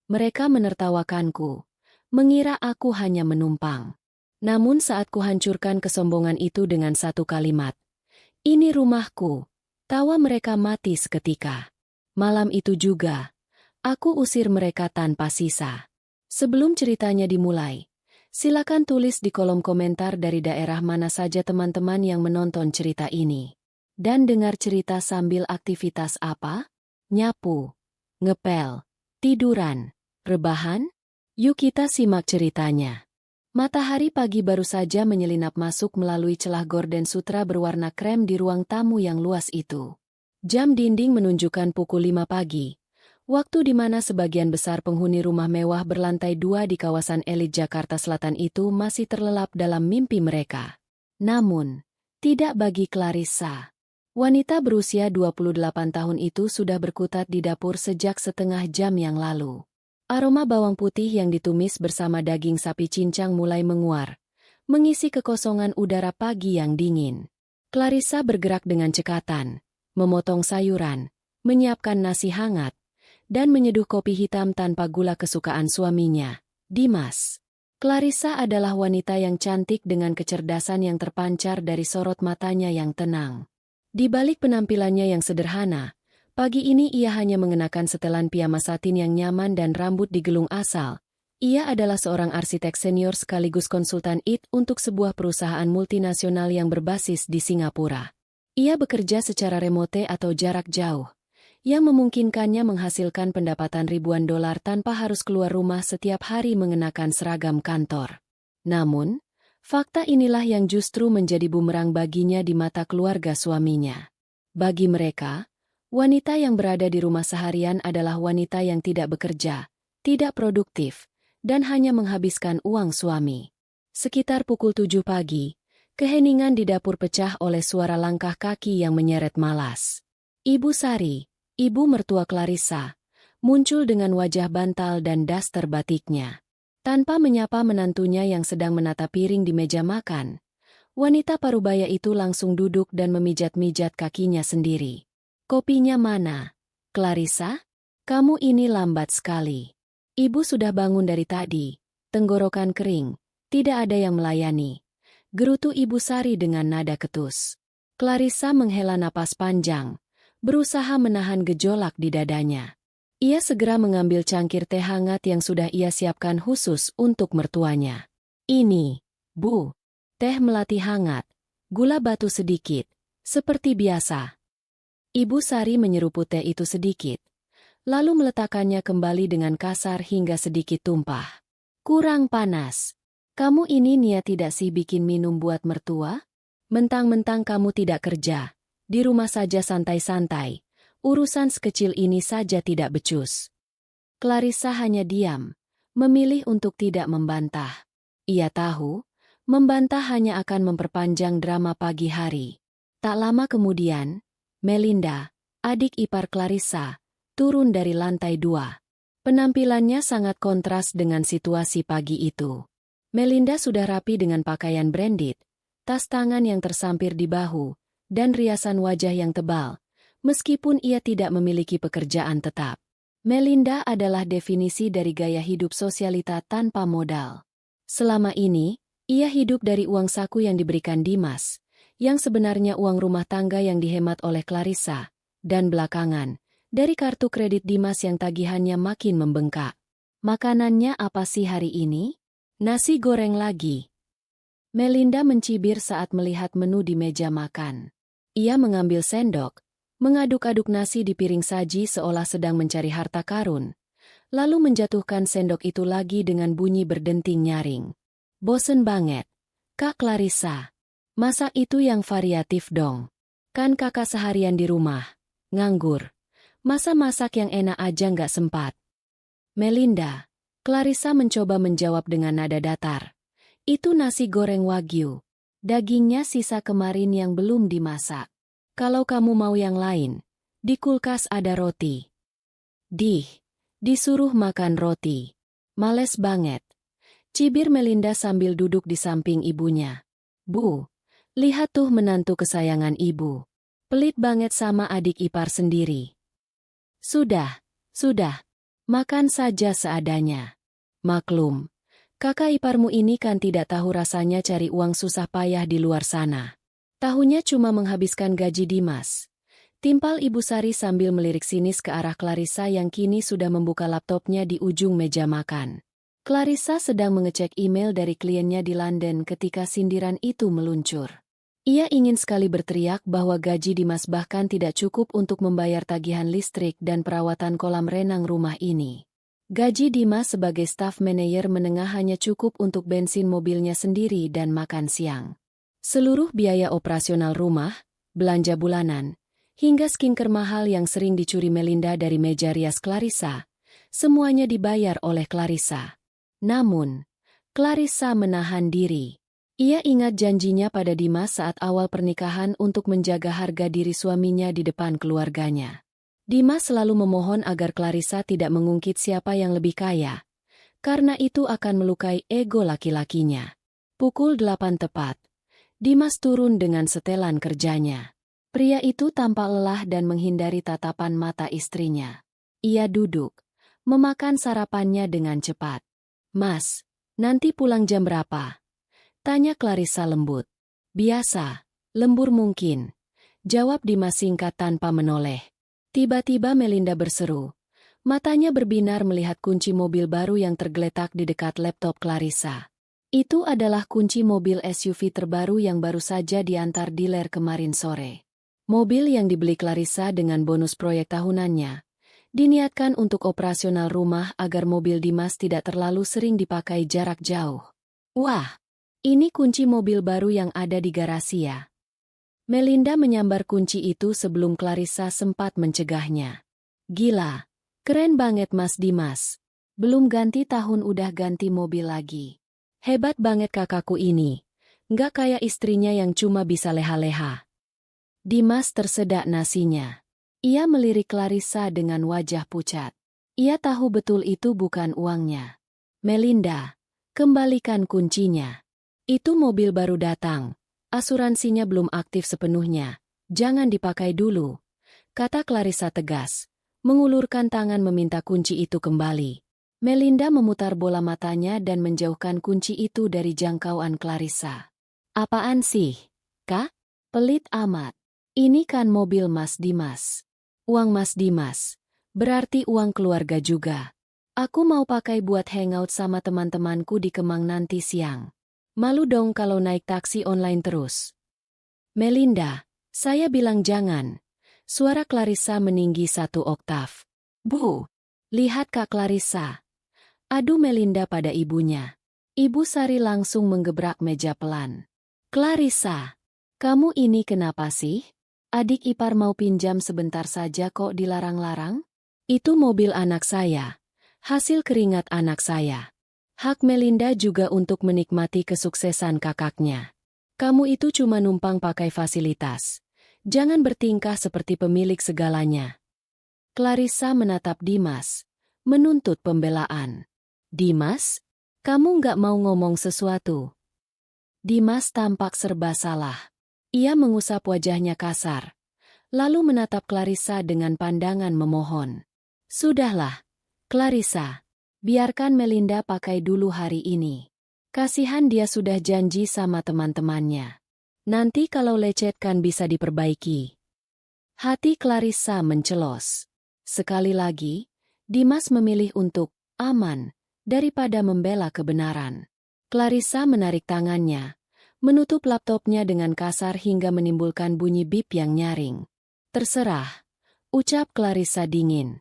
Mereka menertawakanku, mengira aku hanya menumpang. Namun saat kuhancurkan kesombongan itu dengan satu kalimat, "Ini rumahku," tawa mereka mati seketika. Malam itu juga, aku usir mereka tanpa sisa. Sebelum ceritanya dimulai, silakan tulis di kolom komentar dari daerah mana saja teman-teman yang menonton cerita ini. Dan dengar cerita sambil aktivitas apa? Nyapu, ngepel, tiduran, rebahan? Yuk kita simak ceritanya. Matahari pagi baru saja menyelinap masuk melalui celah gorden sutra berwarna krem di ruang tamu yang luas itu. Jam dinding menunjukkan pukul 5 pagi. Waktu di mana sebagian besar penghuni rumah mewah berlantai 2 di kawasan elit Jakarta Selatan itu masih terlelap dalam mimpi mereka. Namun, tidak bagi Clarissa. Wanita berusia 28 tahun itu sudah berkutat di dapur sejak setengah jam yang lalu. Aroma bawang putih yang ditumis bersama daging sapi cincang mulai menguar, mengisi kekosongan udara pagi yang dingin. Clarissa bergerak dengan cekatan, memotong sayuran, menyiapkan nasi hangat, dan menyeduh kopi hitam tanpa gula kesukaan suaminya, Dimas. Clarissa adalah wanita yang cantik dengan kecerdasan yang terpancar dari sorot matanya yang tenang. Di balik penampilannya yang sederhana, pagi ini ia hanya mengenakan setelan piyama satin yang nyaman dan rambut digelung asal. Ia adalah seorang arsitek senior sekaligus konsultan IT untuk sebuah perusahaan multinasional yang berbasis di Singapura. Ia bekerja secara remote atau jarak jauh, yang memungkinkannya menghasilkan pendapatan ribuan dolar tanpa harus keluar rumah setiap hari mengenakan seragam kantor. Namun, fakta inilah yang justru menjadi bumerang baginya di mata keluarga suaminya. Bagi mereka, wanita yang berada di rumah seharian adalah wanita yang tidak bekerja, tidak produktif, dan hanya menghabiskan uang suami. Sekitar pukul 7 pagi, keheningan di dapur pecah oleh suara langkah kaki yang menyeret malas. Ibu Sari, ibu mertua Clarissa, muncul dengan wajah bantal dan daster batiknya. Tanpa menyapa menantunya yang sedang menata piring di meja makan, wanita parubaya itu langsung duduk dan memijat-mijat kakinya sendiri. "Kopinya mana? Clarissa? Kamu ini lambat sekali." Ibu sudah bangun dari tadi, tenggorokan kering, tidak ada yang melayani. Gerutu Ibu Sari dengan nada ketus. Clarissa menghela napas panjang, berusaha menahan gejolak di dadanya. Ia segera mengambil cangkir teh hangat yang sudah ia siapkan khusus untuk mertuanya. "Ini, Bu, teh melati hangat, gula batu sedikit, seperti biasa." Ibu Sari menyeruput teh itu sedikit, lalu meletakkannya kembali dengan kasar hingga sedikit tumpah. "Kurang panas. Kamu ini niat tidak sih bikin minum buat mertua? Mentang-mentang kamu tidak kerja, di rumah saja santai-santai. Urusan sekecil ini saja tidak becus." Clarissa hanya diam, memilih untuk tidak membantah. Ia tahu, membantah hanya akan memperpanjang drama pagi hari. Tak lama kemudian, Melinda, adik ipar Clarissa, turun dari lantai 2. Penampilannya sangat kontras dengan situasi pagi itu. Melinda sudah rapi dengan pakaian branded, tas tangan yang tersampir di bahu, dan riasan wajah yang tebal. Meskipun ia tidak memiliki pekerjaan tetap, Melinda adalah definisi dari gaya hidup sosialita tanpa modal. Selama ini, ia hidup dari uang saku yang diberikan Dimas, yang sebenarnya uang rumah tangga yang dihemat oleh Clarissa, dan belakangan, dari kartu kredit Dimas yang tagihannya makin membengkak. "Makanannya apa sih hari ini?" "Nasi goreng lagi." Melinda mencibir saat melihat menu di meja makan. Ia mengambil sendok, mengaduk-aduk nasi di piring saji seolah sedang mencari harta karun, lalu menjatuhkan sendok itu lagi dengan bunyi berdenting nyaring. "Bosen banget, Kak Clarissa. Masak itu yang variatif dong. Kan kakak seharian di rumah, nganggur. Masa masak yang enak aja nggak sempat?" "Melinda," Clarissa mencoba menjawab dengan nada datar. "Itu nasi goreng wagyu. Dagingnya sisa kemarin yang belum dimasak. Kalau kamu mau yang lain, di kulkas ada roti." Disuruh makan roti. Males banget." Cibir Melinda sambil duduk di samping ibunya. "Bu, lihat tuh menantu kesayangan ibu. Pelit banget sama adik ipar sendiri." Sudah. Makan saja seadanya. Maklum, kakak iparmu ini kan tidak tahu rasanya cari uang susah payah di luar sana. Tahunya cuma menghabiskan gaji Dimas. Timpal Ibu Sari sambil melirik sinis ke arah Clarissa yang kini sudah membuka laptopnya di ujung meja makan. Clarissa sedang mengecek email dari kliennya di London ketika sindiran itu meluncur. Ia ingin sekali berteriak bahwa gaji Dimas bahkan tidak cukup untuk membayar tagihan listrik dan perawatan kolam renang rumah ini. Gaji Dimas sebagai staf manajer menengah hanya cukup untuk bensin mobilnya sendiri dan makan siang. Seluruh biaya operasional rumah, belanja bulanan, hingga skincare mahal yang sering dicuri Melinda dari meja rias Clarissa, semuanya dibayar oleh Clarissa. Namun, Clarissa menahan diri. Ia ingat janjinya pada Dimas saat awal pernikahan untuk menjaga harga diri suaminya di depan keluarganya. Dimas selalu memohon agar Clarissa tidak mengungkit siapa yang lebih kaya, karena itu akan melukai ego laki-lakinya. Pukul 8 tepat, Dimas turun dengan setelan kerjanya. Pria itu tampak lelah dan menghindari tatapan mata istrinya. Ia duduk, memakan sarapannya dengan cepat. "Mas, nanti pulang jam berapa?" tanya Clarissa lembut. "Biasa, lembur mungkin," jawab Dimas singkat tanpa menoleh. Tiba-tiba Melinda berseru. Matanya berbinar melihat kunci mobil baru yang tergeletak di dekat laptop Clarissa. Itu adalah kunci mobil SUV terbaru yang baru saja diantar dealer kemarin sore. Mobil yang dibeli Clarissa dengan bonus proyek tahunannya, diniatkan untuk operasional rumah agar mobil Dimas tidak terlalu sering dipakai jarak jauh. "Wah, ini kunci mobil baru yang ada di garasi ya?" Melinda menyambar kunci itu sebelum Clarissa sempat mencegahnya. "Gila, keren banget Mas Dimas. Belum ganti tahun udah ganti mobil lagi. Hebat banget kakakku ini, nggak kayak istrinya yang cuma bisa leha-leha." Dimas tersedak nasinya. Ia melirik Clarissa dengan wajah pucat. Ia tahu betul itu bukan uangnya. "Melinda, kembalikan kuncinya. Itu mobil baru datang. Asuransinya belum aktif sepenuhnya. Jangan dipakai dulu," kata Clarissa tegas, mengulurkan tangan meminta kunci itu kembali. Melinda memutar bola matanya dan menjauhkan kunci itu dari jangkauan Clarissa. "Apaan sih, Kak? Pelit amat. Ini kan mobil Mas Dimas. Uang Mas Dimas. Berarti uang keluarga juga. Aku mau pakai buat hangout sama teman-temanku di Kemang nanti siang. Malu dong kalau naik taksi online terus." "Melinda, saya bilang jangan." Suara Clarissa meninggi 1 oktav. "Bu, lihat Kak Clarissa." Adu Melinda pada ibunya. Ibu Sari langsung menggebrak meja pelan. "Clarissa, kamu ini kenapa sih? Adik ipar mau pinjam sebentar saja kok dilarang-larang? Itu mobil anak saya. Hasil keringat anak saya. Hak Melinda juga untuk menikmati kesuksesan kakaknya. Kamu itu cuma numpang pakai fasilitas. Jangan bertingkah seperti pemilik segalanya." Clarissa menatap Dimas, menuntut pembelaan. "Dimas, kamu nggak mau ngomong sesuatu?" Dimas tampak serba salah. Ia mengusap wajahnya kasar, lalu menatap Clarissa dengan pandangan memohon. "Sudahlah, Clarissa. Biarkan Melinda pakai dulu hari ini. Kasihan dia sudah janji sama teman-temannya. Nanti kalau lecet kan bisa diperbaiki." Hati Clarissa mencelos. Sekali lagi, Dimas memilih untuk aman daripada membela kebenaran. Clarissa menarik tangannya, menutup laptopnya dengan kasar hingga menimbulkan bunyi bip yang nyaring. "Terserah," ucap Clarissa dingin.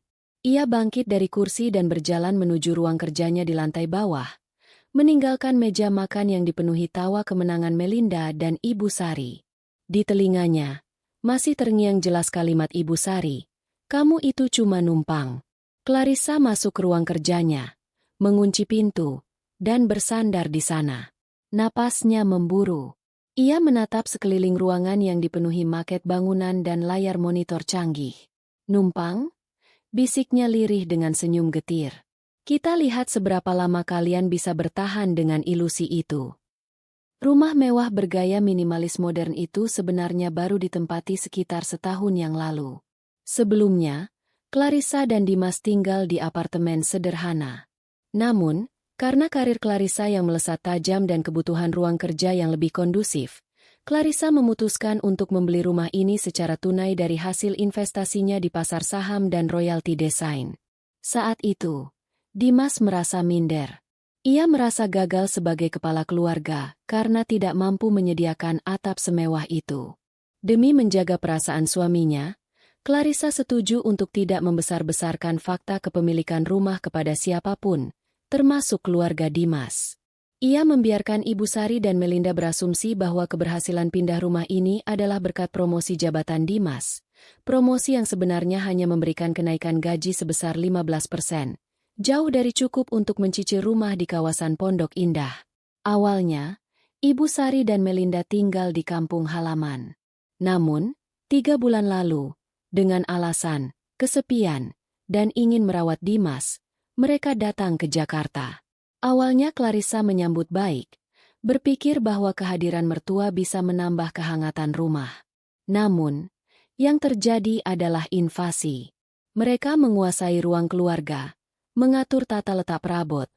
Ia bangkit dari kursi dan berjalan menuju ruang kerjanya di lantai bawah, meninggalkan meja makan yang dipenuhi tawa kemenangan Melinda dan Ibu Sari. Di telinganya masih terngiang jelas kalimat Ibu Sari, "Kamu itu cuma numpang." Clarissa masuk ke ruang kerjanya, mengunci pintu, dan bersandar di sana. Napasnya memburu. Ia menatap sekeliling ruangan yang dipenuhi maket bangunan dan layar monitor canggih. "Numpang?" bisiknya lirih dengan senyum getir. "Kita lihat seberapa lama kalian bisa bertahan dengan ilusi itu." Rumah mewah bergaya minimalis modern itu sebenarnya baru ditempati sekitar setahun yang lalu. Sebelumnya, Clarissa dan Dimas tinggal di apartemen sederhana. Namun, karena karir Clarissa yang melesat tajam dan kebutuhan ruang kerja yang lebih kondusif, Clarissa memutuskan untuk membeli rumah ini secara tunai dari hasil investasinya di pasar saham dan royalti desain. Saat itu, Dimas merasa minder. Ia merasa gagal sebagai kepala keluarga karena tidak mampu menyediakan atap semewah itu. Demi menjaga perasaan suaminya, Clarissa setuju untuk tidak membesar-besarkan fakta kepemilikan rumah kepada siapapun, termasuk keluarga Dimas. Ia membiarkan Ibu Sari dan Melinda berasumsi bahwa keberhasilan pindah rumah ini adalah berkat promosi jabatan Dimas. Promosi yang sebenarnya hanya memberikan kenaikan gaji sebesar 15%. Jauh dari cukup untuk mencicil rumah di kawasan Pondok Indah. Awalnya, Ibu Sari dan Melinda tinggal di kampung halaman. Namun, 3 bulan lalu, dengan alasan kesepian dan ingin merawat Dimas, mereka datang ke Jakarta. Awalnya Clarissa menyambut baik, berpikir bahwa kehadiran mertua bisa menambah kehangatan rumah. Namun, yang terjadi adalah invasi. Mereka menguasai ruang keluarga, mengatur tata letak perabot,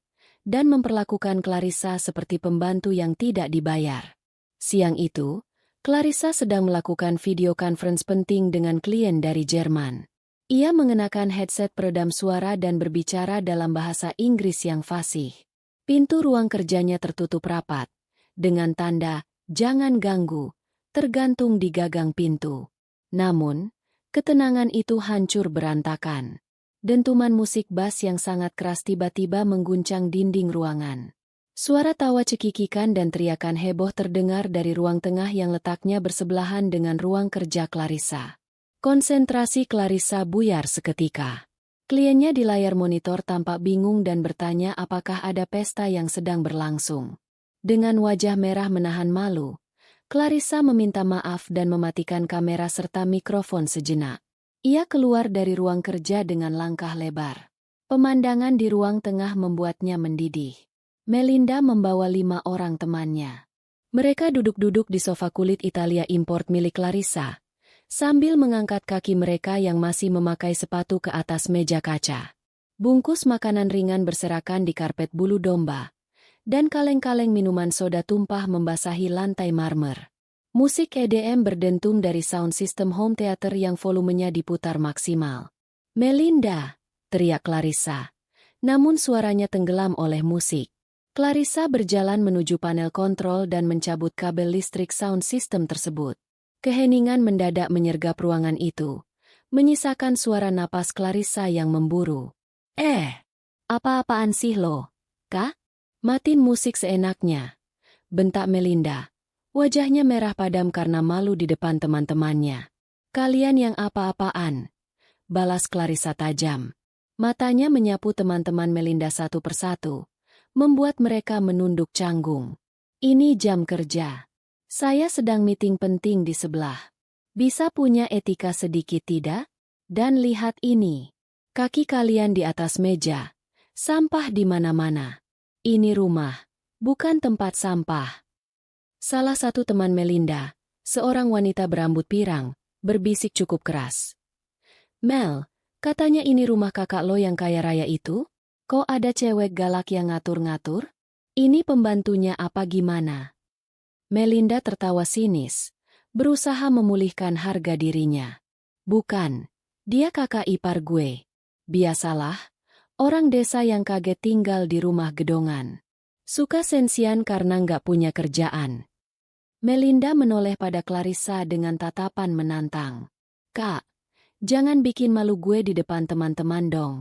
dan memperlakukan Clarissa seperti pembantu yang tidak dibayar. Siang itu, Clarissa sedang melakukan video conference penting dengan klien dari Jerman. Ia mengenakan headset peredam suara dan berbicara dalam bahasa Inggris yang fasih. Pintu ruang kerjanya tertutup rapat, dengan tanda, "Jangan ganggu," tergantung di gagang pintu. Namun, ketenangan itu hancur berantakan. Dentuman musik bass yang sangat keras tiba-tiba mengguncang dinding ruangan. Suara tawa cekikikan dan teriakan heboh terdengar dari ruang tengah yang letaknya bersebelahan dengan ruang kerja Clarissa. Konsentrasi Clarissa buyar seketika. Kliennya di layar monitor tampak bingung dan bertanya apakah ada pesta yang sedang berlangsung. Dengan wajah merah menahan malu, Clarissa meminta maaf dan mematikan kamera serta mikrofon sejenak. Ia keluar dari ruang kerja dengan langkah lebar. Pemandangan di ruang tengah membuatnya mendidih. Melinda membawa 5 orang temannya. Mereka duduk-duduk di sofa kulit Italia import milik Clarissa, sambil mengangkat kaki mereka yang masih memakai sepatu ke atas meja kaca. Bungkus makanan ringan berserakan di karpet bulu domba, dan kaleng-kaleng minuman soda tumpah membasahi lantai marmer. Musik EDM berdentum dari sound system home theater yang volumenya diputar maksimal. "Melinda!" teriak Clarissa, namun suaranya tenggelam oleh musik. Clarissa berjalan menuju panel kontrol dan mencabut kabel listrik sound system tersebut. Keheningan mendadak menyergap ruangan itu, menyisakan suara napas Clarissa yang memburu. Apa-apaan sih lo, Kak? Matiin musik seenaknya," bentak Melinda. Wajahnya merah padam karena malu di depan teman-temannya. "Kalian yang apa-apaan?" balas Clarissa tajam. Matanya menyapu teman-teman Melinda satu persatu, membuat mereka menunduk canggung. "Ini jam kerja. Saya sedang meeting penting di sebelah. Bisa punya etika sedikit tidak? Dan lihat ini. Kaki kalian di atas meja. Sampah di mana-mana. Ini rumah, bukan tempat sampah." Salah satu teman Melinda, seorang wanita berambut pirang, berbisik cukup keras. "Mel, katanya ini rumah kakak lo yang kaya raya itu? Kok ada cewek galak yang ngatur-ngatur? Ini pembantunya apa gimana?" Melinda tertawa sinis, berusaha memulihkan harga dirinya. "Bukan, dia kakak ipar gue. Biasalah, orang desa yang kaget tinggal di rumah gedongan. Suka sensian karena nggak punya kerjaan." Melinda menoleh pada Clarissa dengan tatapan menantang. "Kak, jangan bikin malu gue di depan teman-teman dong.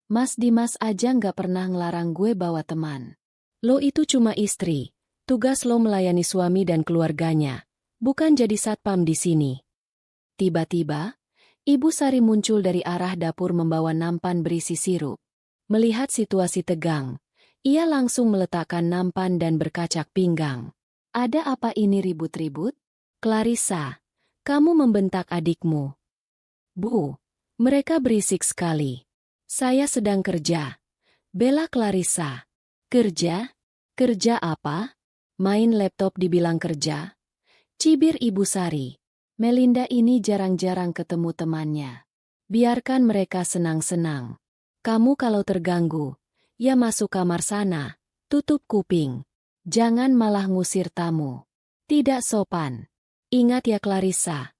Mas Dimas aja nggak pernah ngelarang gue bawa teman. Lo itu cuma istri, tugas lo melayani suami dan keluarganya, bukan jadi satpam di sini." Tiba-tiba, Ibu Sari muncul dari arah dapur membawa nampan berisi sirup. Melihat situasi tegang, ia langsung meletakkan nampan dan berkacak pinggang. "Ada apa ini ribut-ribut? Clarissa, kamu membentak adikmu." "Bu, mereka berisik sekali. Saya sedang kerja," bela Clarissa. "Kerja? Kerja apa? Main laptop dibilang kerja?" cibir Ibu Sari. Melinda ini jarang-jarang ketemu temannya. Biarkan mereka senang-senang. Kamu kalau terganggu, ya masuk kamar sana, tutup kuping. Jangan malah ngusir tamu. Tidak sopan. Ingat ya Clarissa,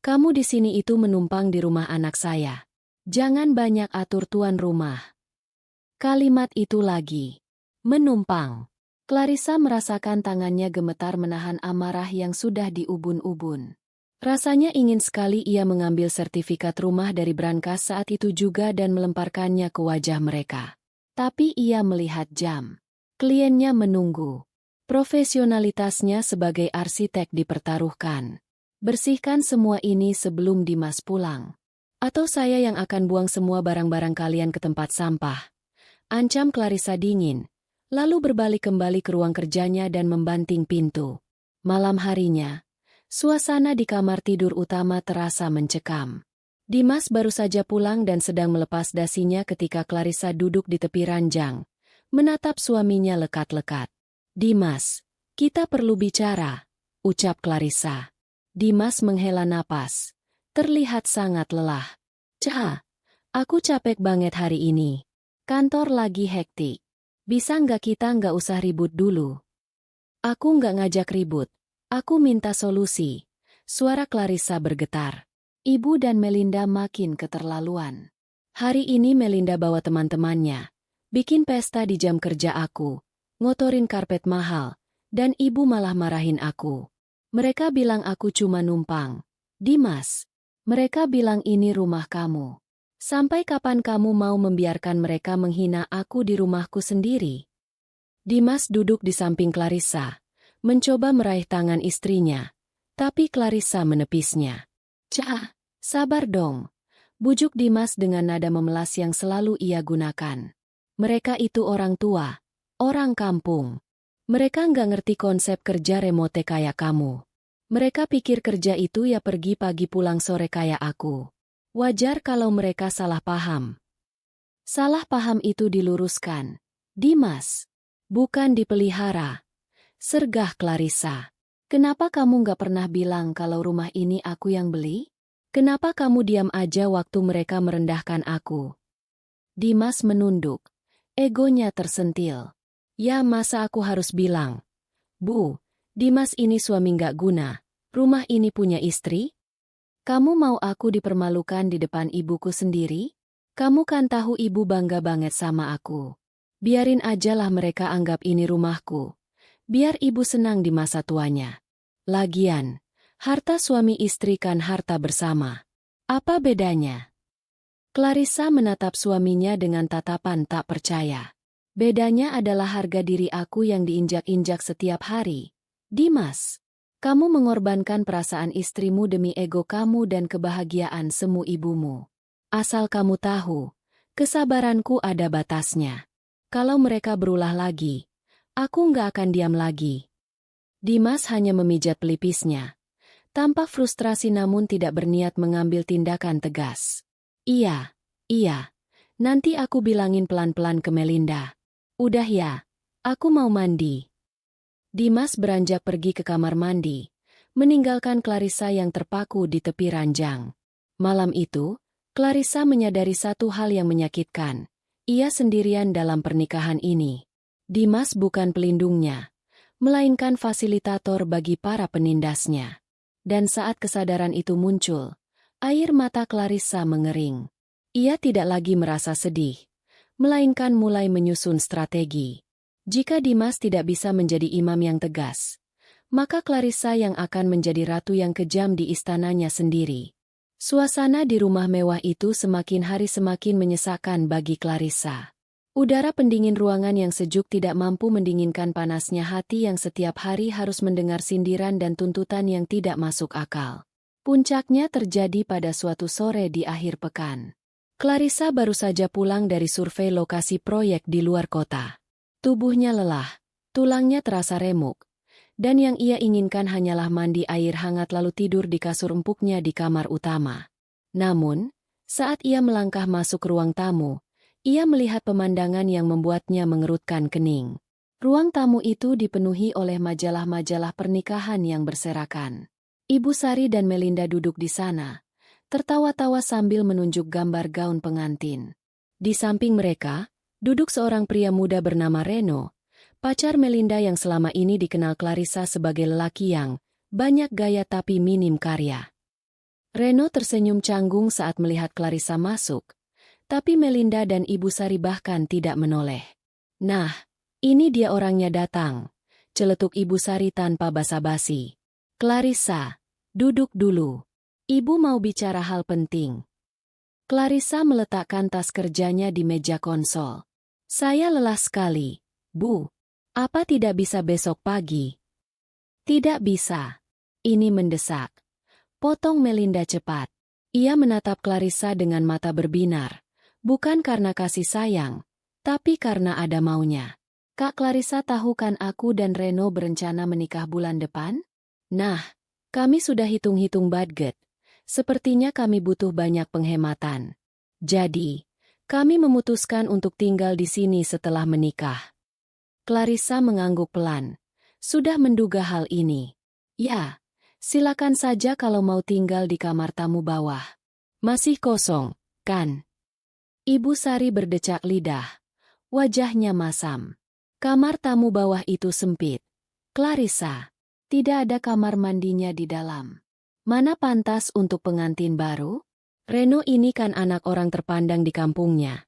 kamu di sini itu menumpang di rumah anak saya. Jangan banyak atur tuan rumah. Kalimat itu lagi. Menumpang. Clarissa merasakan tangannya gemetar menahan amarah yang sudah diubun-ubun. Rasanya ingin sekali ia mengambil sertifikat rumah dari brankas saat itu juga dan melemparkannya ke wajah mereka. Tapi ia melihat jam. Kliennya menunggu. Profesionalitasnya sebagai arsitek dipertaruhkan. Bersihkan semua ini sebelum Dimas pulang. Atau saya yang akan buang semua barang-barang kalian ke tempat sampah. Ancam Clarissa dingin, lalu berbalik kembali ke ruang kerjanya dan membanting pintu. Malam harinya, suasana di kamar tidur utama terasa mencekam. Dimas baru saja pulang dan sedang melepas dasinya ketika Clarissa duduk di tepi ranjang, menatap suaminya lekat-lekat. Dimas, kita perlu bicara, ucap Clarissa. Dimas menghela napas, terlihat sangat lelah. Cah, aku capek banget hari ini. Kantor lagi hektik. Bisa nggak kita nggak usah ribut dulu? Aku nggak ngajak ribut. Aku minta solusi. Suara Clarissa bergetar. Ibu dan Melinda makin keterlaluan. Hari ini Melinda bawa teman-temannya. Bikin pesta di jam kerja aku. Ngotorin karpet mahal. Dan ibu malah marahin aku. Mereka bilang aku cuma numpang. Dimas, mereka bilang ini rumah kamu. Sampai kapan kamu mau membiarkan mereka menghina aku di rumahku sendiri? Dimas duduk di samping Clarissa, mencoba meraih tangan istrinya, tapi Clarissa menepisnya. Cah, sabar dong. Bujuk Dimas dengan nada memelas yang selalu ia gunakan. Mereka itu orang tua, orang kampung. Mereka nggak ngerti konsep kerja remote kayak kamu. Mereka pikir kerja itu ya pergi pagi pulang sore kayak aku. Wajar kalau mereka salah paham. Salah paham itu diluruskan. Dimas, bukan dipelihara. Sergah Clarissa. Kenapa kamu nggak pernah bilang kalau rumah ini aku yang beli? Kenapa kamu diam aja waktu mereka merendahkan aku? Dimas menunduk. Egonya tersentil. Ya masa aku harus bilang? Bu, Dimas ini suami nggak guna. Rumah ini punya istri? Kamu mau aku dipermalukan di depan ibuku sendiri? Kamu kan tahu ibu bangga banget sama aku. Biarin ajalah mereka anggap ini rumahku. Biar ibu senang di masa tuanya. Lagian, harta suami istri kan harta bersama. Apa bedanya? Clarissa menatap suaminya dengan tatapan tak percaya. Bedanya adalah harga diri aku yang diinjak-injak setiap hari. Dimas, kamu mengorbankan perasaan istrimu demi ego kamu dan kebahagiaan semu ibumu. Asal kamu tahu, kesabaranku ada batasnya. Kalau mereka berulah lagi, aku nggak akan diam lagi. Dimas hanya memijat pelipisnya. Tampak frustrasi namun tidak berniat mengambil tindakan tegas. Iya, nanti aku bilangin pelan-pelan ke Melinda. Udah ya, aku mau mandi. Dimas beranjak pergi ke kamar mandi, meninggalkan Clarissa yang terpaku di tepi ranjang. Malam itu, Clarissa menyadari satu hal yang menyakitkan. Ia sendirian dalam pernikahan ini. Dimas bukan pelindungnya, melainkan fasilitator bagi para penindasnya. Dan saat kesadaran itu muncul, air mata Clarissa mengering. Ia tidak lagi merasa sedih, melainkan mulai menyusun strategi. Jika Dimas tidak bisa menjadi imam yang tegas, maka Clarissa yang akan menjadi ratu yang kejam di istananya sendiri. Suasana di rumah mewah itu semakin hari semakin menyesakkan bagi Clarissa. Udara pendingin ruangan yang sejuk tidak mampu mendinginkan panasnya hati yang setiap hari harus mendengar sindiran dan tuntutan yang tidak masuk akal. Puncaknya terjadi pada suatu sore di akhir pekan. Clarissa baru saja pulang dari survei lokasi proyek di luar kota. Tubuhnya lelah, tulangnya terasa remuk, dan yang ia inginkan hanyalah mandi air hangat lalu tidur di kasur empuknya di kamar utama. Namun, saat ia melangkah masuk ruang tamu, ia melihat pemandangan yang membuatnya mengerutkan kening. Ruang tamu itu dipenuhi oleh majalah-majalah pernikahan yang berserakan. Ibu Sari dan Melinda duduk di sana, tertawa-tawa sambil menunjuk gambar gaun pengantin. Di samping mereka, duduk seorang pria muda bernama Reno, pacar Melinda yang selama ini dikenal Clarissa sebagai lelaki yang banyak gaya tapi minim karya. Reno tersenyum canggung saat melihat Clarissa masuk, tapi Melinda dan Ibu Sari bahkan tidak menoleh. "Nah, ini dia orangnya datang," celetuk Ibu Sari tanpa basa-basi. "Clarissa, duduk dulu. Ibu mau bicara hal penting." Clarissa meletakkan tas kerjanya di meja konsol. "Saya lelah sekali, Bu. Apa tidak bisa besok pagi?" "Tidak bisa. Ini mendesak," potong Melinda cepat. Ia menatap Clarissa dengan mata berbinar. Bukan karena kasih sayang, tapi karena ada maunya. "Kak Clarissa, tahu kan aku dan Reno berencana menikah bulan depan? Nah, kami sudah hitung-hitung budget. Sepertinya kami butuh banyak penghematan. Jadi, kami memutuskan untuk tinggal di sini setelah menikah." Clarissa mengangguk pelan. Sudah menduga hal ini. "Ya, silakan saja kalau mau tinggal di kamar tamu bawah. Masih kosong, kan?" Ibu Sari berdecak lidah. Wajahnya masam. Kamar tamu bawah itu sempit. "Clarissa, tidak ada kamar mandinya di dalam. Mana pantas untuk pengantin baru? Reno ini kan anak orang terpandang di kampungnya.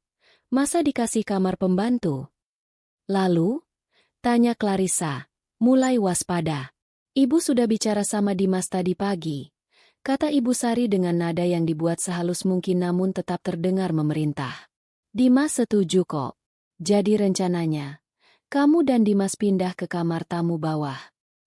Masa dikasih kamar pembantu?" "Lalu?" tanya Clarissa, mulai waspada. "Ibu sudah bicara sama Dimas tadi pagi," kata Ibu Sari dengan nada yang dibuat sehalus mungkin namun tetap terdengar memerintah. "Dimas setuju kok. Jadi rencananya, kamu dan Dimas pindah ke kamar tamu bawah.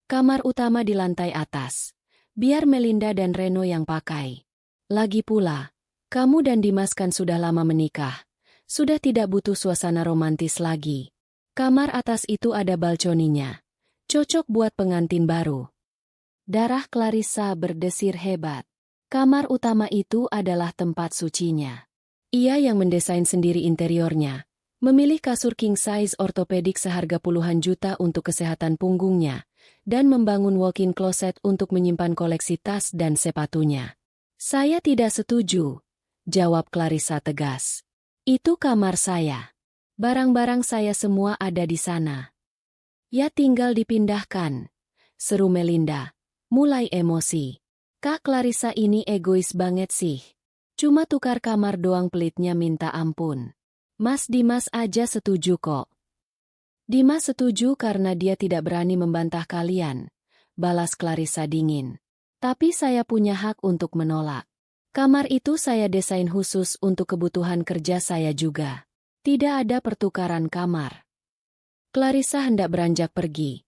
Kamar utama di lantai atas. Biar Melinda dan Reno yang pakai. Lagi pula, kamu dan Dimas kan sudah lama menikah. Sudah tidak butuh suasana romantis lagi. Kamar atas itu ada balkoninya. Cocok buat pengantin baru." Darah Clarissa berdesir hebat. Kamar utama itu adalah tempat sucinya. Ia yang mendesain sendiri interiornya. Memilih kasur king size ortopedik seharga puluhan juta untuk kesehatan punggungnya, dan membangun walk-in closet untuk menyimpan koleksi tas dan sepatunya. "Saya tidak setuju," jawab Clarissa tegas. "Itu kamar saya. Barang-barang saya semua ada di sana." "Ya tinggal dipindahkan," seru Melinda, mulai emosi. "Kak Clarissa ini egois banget sih. Cuma tukar kamar doang pelitnya minta ampun. Mas Dimas aja setuju kok." "Dimas setuju karena dia tidak berani membantah kalian," balas Clarissa dingin. "Tapi saya punya hak untuk menolak. Kamar itu saya desain khusus untuk kebutuhan kerja saya juga. Tidak ada pertukaran kamar." Clarissa hendak beranjak pergi.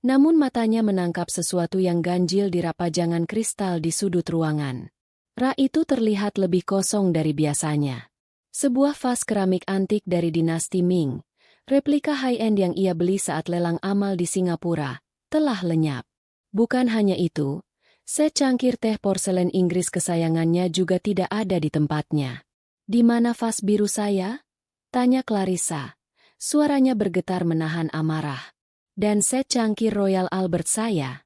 Namun matanya menangkap sesuatu yang ganjil di rak pajangan kristal di sudut ruangan. Rak itu terlihat lebih kosong dari biasanya. Sebuah vas keramik antik dari dinasti Ming, replika high-end yang ia beli saat lelang amal di Singapura, telah lenyap. Bukan hanya itu, set cangkir teh porselen Inggris kesayangannya juga tidak ada di tempatnya. "Di mana vas biru saya?" tanya Clarissa. Suaranya bergetar menahan amarah. "Dan set cangkir Royal Albert saya?"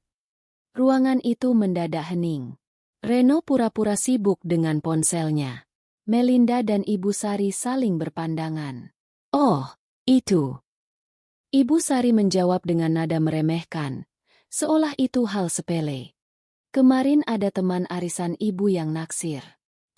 Ruangan itu mendadak hening. Reno pura-pura sibuk dengan ponselnya. Melinda dan Ibu Sari saling berpandangan. "Oh, itu." Ibu Sari menjawab dengan nada meremehkan, seolah itu hal sepele. "Kemarin ada teman arisan ibu yang naksir.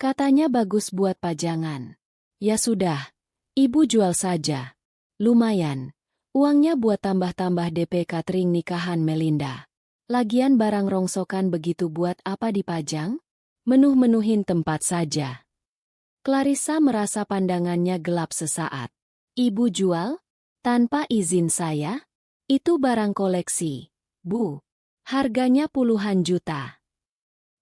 Katanya bagus buat pajangan. Ya sudah, ibu jual saja. Lumayan, uangnya buat tambah-tambah DP catering nikahan Melinda. Lagian barang rongsokan begitu buat apa dipajang? Menuh-menuhin tempat saja." Clarissa merasa pandangannya gelap sesaat. "Ibu jual? Tanpa izin saya? Itu barang koleksi, Bu. Harganya puluhan juta."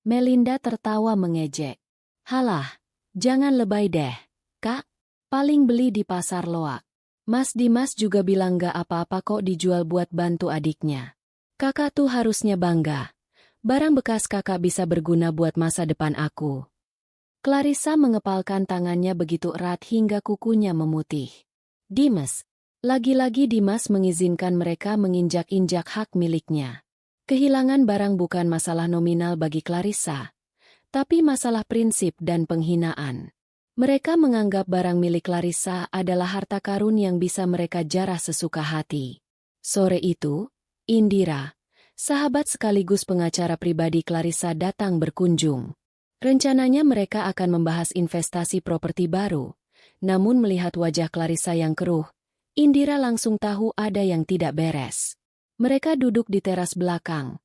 Melinda tertawa mengejek. "Halah, jangan lebay deh, Kak. Paling beli di pasar loak. Mas Dimas juga bilang gak apa-apa kok dijual buat bantu adiknya. Kakak tuh harusnya bangga. Barang bekas kakak bisa berguna buat masa depan aku." Clarissa mengepalkan tangannya begitu erat hingga kukunya memutih. "Dimas." Lagi-lagi Dimas mengizinkan mereka menginjak-injak hak miliknya. Kehilangan barang bukan masalah nominal bagi Clarissa, tapi masalah prinsip dan penghinaan. Mereka menganggap barang milik Clarissa adalah harta karun yang bisa mereka jarah sesuka hati. Sore itu, Indira, sahabat sekaligus pengacara pribadi Clarissa datang berkunjung. Rencananya mereka akan membahas investasi properti baru. Namun melihat wajah Clarissa yang keruh, Indira langsung tahu ada yang tidak beres. Mereka duduk di teras belakang,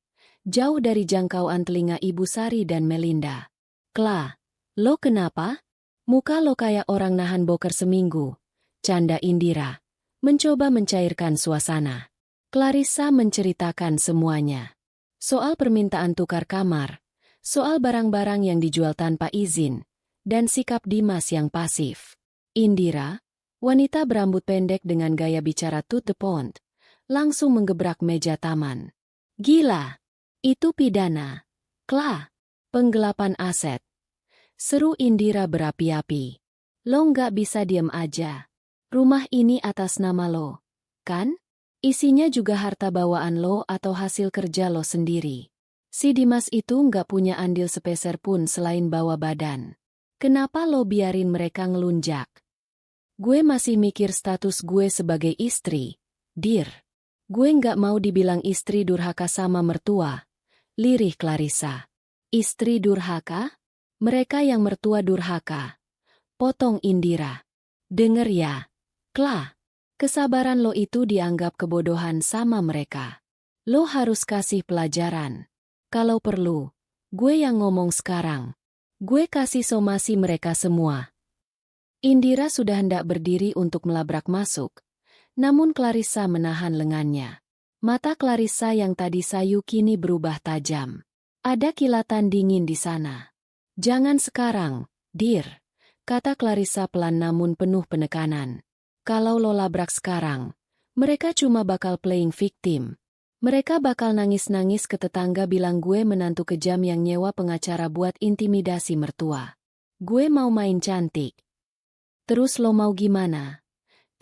jauh dari jangkauan telinga Ibu Sari dan Melinda. "Kla, lo kenapa? Muka lo kayak orang nahan boker seminggu," canda Indira, mencoba mencairkan suasana. Clarissa menceritakan semuanya. Soal permintaan tukar kamar, soal barang-barang yang dijual tanpa izin, dan sikap Dimas yang pasif. Indira, wanita berambut pendek dengan gaya bicara to the point, langsung menggebrak meja taman. "Gila! Itu pidana. Kla, penggelapan aset," seru Indira berapi-api. "Lo nggak bisa diem aja. Rumah ini atas nama lo, kan? Isinya juga harta bawaan lo atau hasil kerja lo sendiri. Si Dimas itu nggak punya andil sepeser pun selain bawa badan. Kenapa lo biarin mereka ngelunjak? Gue masih mikir status gue sebagai istri, Dir. Gue nggak mau dibilang istri durhaka sama mertua," lirih Clarissa. "Istri durhaka? Mereka yang mertua durhaka," potong Indira. "Denger ya, Kla. Kesabaran lo itu dianggap kebodohan sama mereka. Lo harus kasih pelajaran. Kalau perlu, gue yang ngomong sekarang. Gue kasih somasi mereka semua." Indira sudah hendak berdiri untuk melabrak masuk, namun Clarissa menahan lengannya. Mata Clarissa yang tadi sayu kini berubah tajam. Ada kilatan dingin di sana. "Jangan sekarang, Dir," kata Clarissa pelan namun penuh penekanan. "Kalau lo labrak sekarang, mereka cuma bakal playing victim. Mereka bakal nangis-nangis ke tetangga bilang gue menantu kejam yang nyewa pengacara buat intimidasi mertua. Gue mau main cantik." "Terus lo mau gimana?"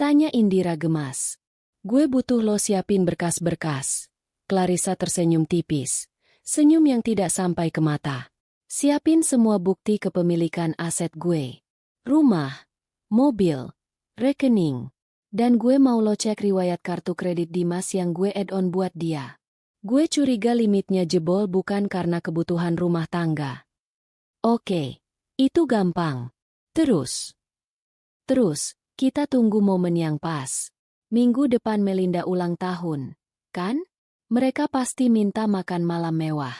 tanya Indira gemas. "Gue butuh lo siapin berkas-berkas." Clarissa tersenyum tipis, senyum yang tidak sampai ke mata. "Siapin semua bukti kepemilikan aset gue. Rumah, mobil, rekening. Dan gue mau lo cek riwayat kartu kredit Dimas yang gue add-on buat dia. Gue curiga limitnya jebol bukan karena kebutuhan rumah tangga." "Oke, itu gampang. Terus, kita tunggu momen yang pas. Minggu depan Melinda ulang tahun, kan? Mereka pasti minta makan malam mewah.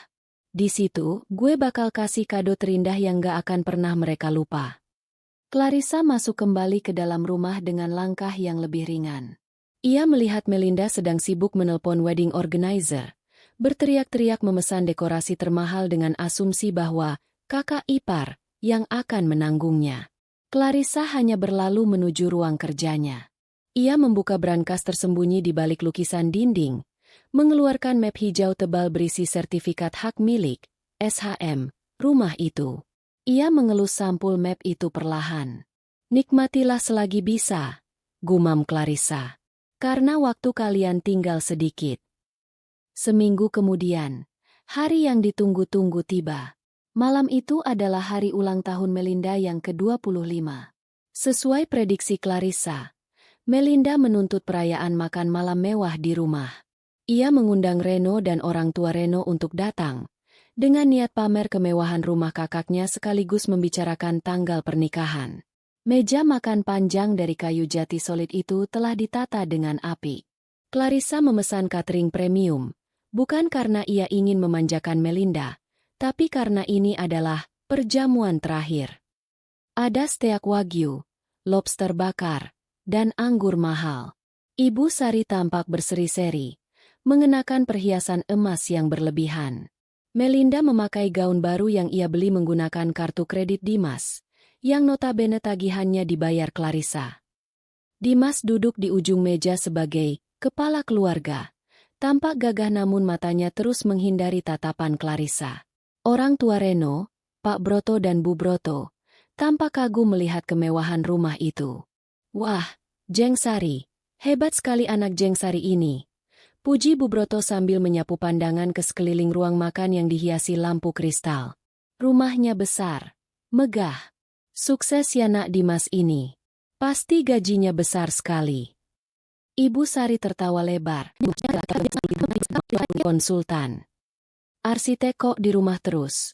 Di situ, gue bakal kasih kado terindah yang gak akan pernah mereka lupa." Clarissa masuk kembali ke dalam rumah dengan langkah yang lebih ringan. Ia melihat Melinda sedang sibuk menelpon wedding organizer, berteriak-teriak memesan dekorasi termahal dengan asumsi bahwa kakak ipar yang akan menanggungnya. Clarissa hanya berlalu menuju ruang kerjanya. Ia membuka brankas tersembunyi di balik lukisan dinding, mengeluarkan map hijau tebal berisi sertifikat hak milik, SHM, rumah itu. Ia mengelus sampul map itu perlahan. "Nikmatilah selagi bisa," gumam Clarissa. "Karena waktu kalian tinggal sedikit." Seminggu kemudian, hari yang ditunggu-tunggu tiba. Malam itu adalah hari ulang tahun Melinda yang ke-25. Sesuai prediksi Clarissa, Melinda menuntut perayaan makan malam mewah di rumah. Ia mengundang Reno dan orang tua Reno untuk datang, dengan niat pamer kemewahan rumah kakaknya sekaligus membicarakan tanggal pernikahan. Meja makan panjang dari kayu jati solid itu telah ditata dengan apik. Clarissa memesan catering premium, bukan karena ia ingin memanjakan Melinda, tapi karena ini adalah perjamuan terakhir. Ada steak wagyu, lobster bakar, dan anggur mahal. Ibu Sari tampak berseri-seri, mengenakan perhiasan emas yang berlebihan. Melinda memakai gaun baru yang ia beli menggunakan kartu kredit Dimas, yang notabene tagihannya dibayar Clarissa. Dimas duduk di ujung meja sebagai kepala keluarga, tampak gagah namun matanya terus menghindari tatapan Clarissa. Orang tua Reno, Pak Broto dan Bu Broto, tampak kagum melihat kemewahan rumah itu. "Wah, Jeng Sari, hebat sekali anak Jeng Sari ini," puji Bu Broto sambil menyapu pandangan ke sekeliling ruang makan yang dihiasi lampu kristal. Rumahnya besar, megah. Sukses ya nak Dimas ini. Pasti gajinya besar sekali. Ibu Sari tertawa lebar. Konsultan. Arsitek kok di rumah terus?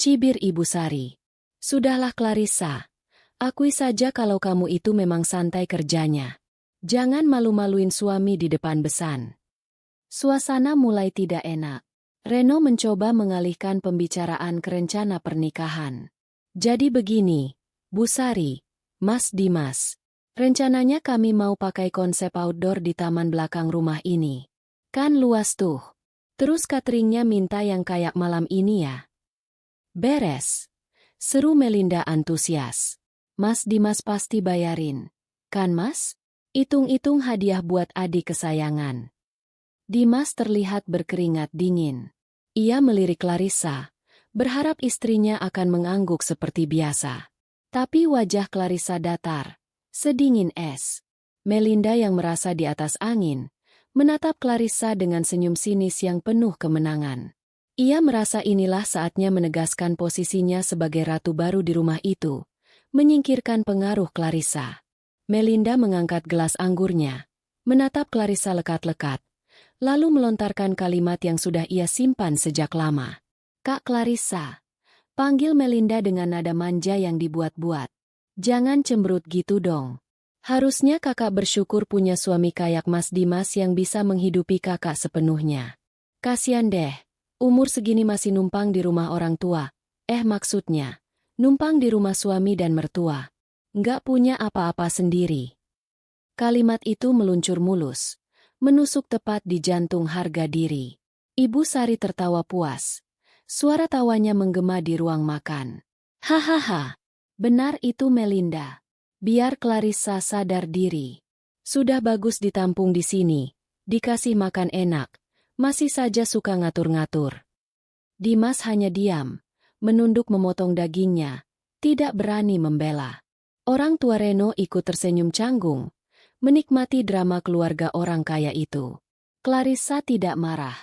Cibir Ibu Sari. Sudahlah Clarissa. Akui saja kalau kamu itu memang santai kerjanya. Jangan malu-maluin suami di depan besan. Suasana mulai tidak enak. Reno mencoba mengalihkan pembicaraan ke rencana pernikahan. Jadi begini, Bu Sari, Mas Dimas. Rencananya kami mau pakai konsep outdoor di taman belakang rumah ini. Kan luas tuh. Terus cateringnya minta yang kayak malam ini ya. Beres. Seru Melinda antusias. Mas Dimas pasti bayarin. Kan Mas? Hitung-hitung hadiah buat adik kesayangan. Dimas terlihat berkeringat dingin. Ia melirik Clarissa, berharap istrinya akan mengangguk seperti biasa. Tapi wajah Clarissa datar, sedingin es. Melinda yang merasa di atas angin, menatap Clarissa dengan senyum sinis yang penuh kemenangan. Ia merasa inilah saatnya menegaskan posisinya sebagai ratu baru di rumah itu, menyingkirkan pengaruh Clarissa. Melinda mengangkat gelas anggurnya, menatap Clarissa lekat-lekat, lalu melontarkan kalimat yang sudah ia simpan sejak lama. Kak Clarissa, panggil Melinda dengan nada manja yang dibuat-buat. Jangan cemberut gitu dong. Harusnya kakak bersyukur punya suami kayak Mas Dimas yang bisa menghidupi kakak sepenuhnya. Kasian deh, umur segini masih numpang di rumah orang tua. Maksudnya, numpang di rumah suami dan mertua. Nggak punya apa-apa sendiri. Kalimat itu meluncur mulus, menusuk tepat di jantung harga diri. Ibu Sari tertawa puas. Suara tawanya menggema di ruang makan. Hahaha, benar itu Melinda. Biar Clarissa sadar diri. Sudah bagus ditampung di sini, dikasih makan enak, masih saja suka ngatur-ngatur. Dimas hanya diam, menunduk memotong dagingnya, tidak berani membela. Orang tua Reno ikut tersenyum canggung, menikmati drama keluarga orang kaya itu. Clarissa tidak marah.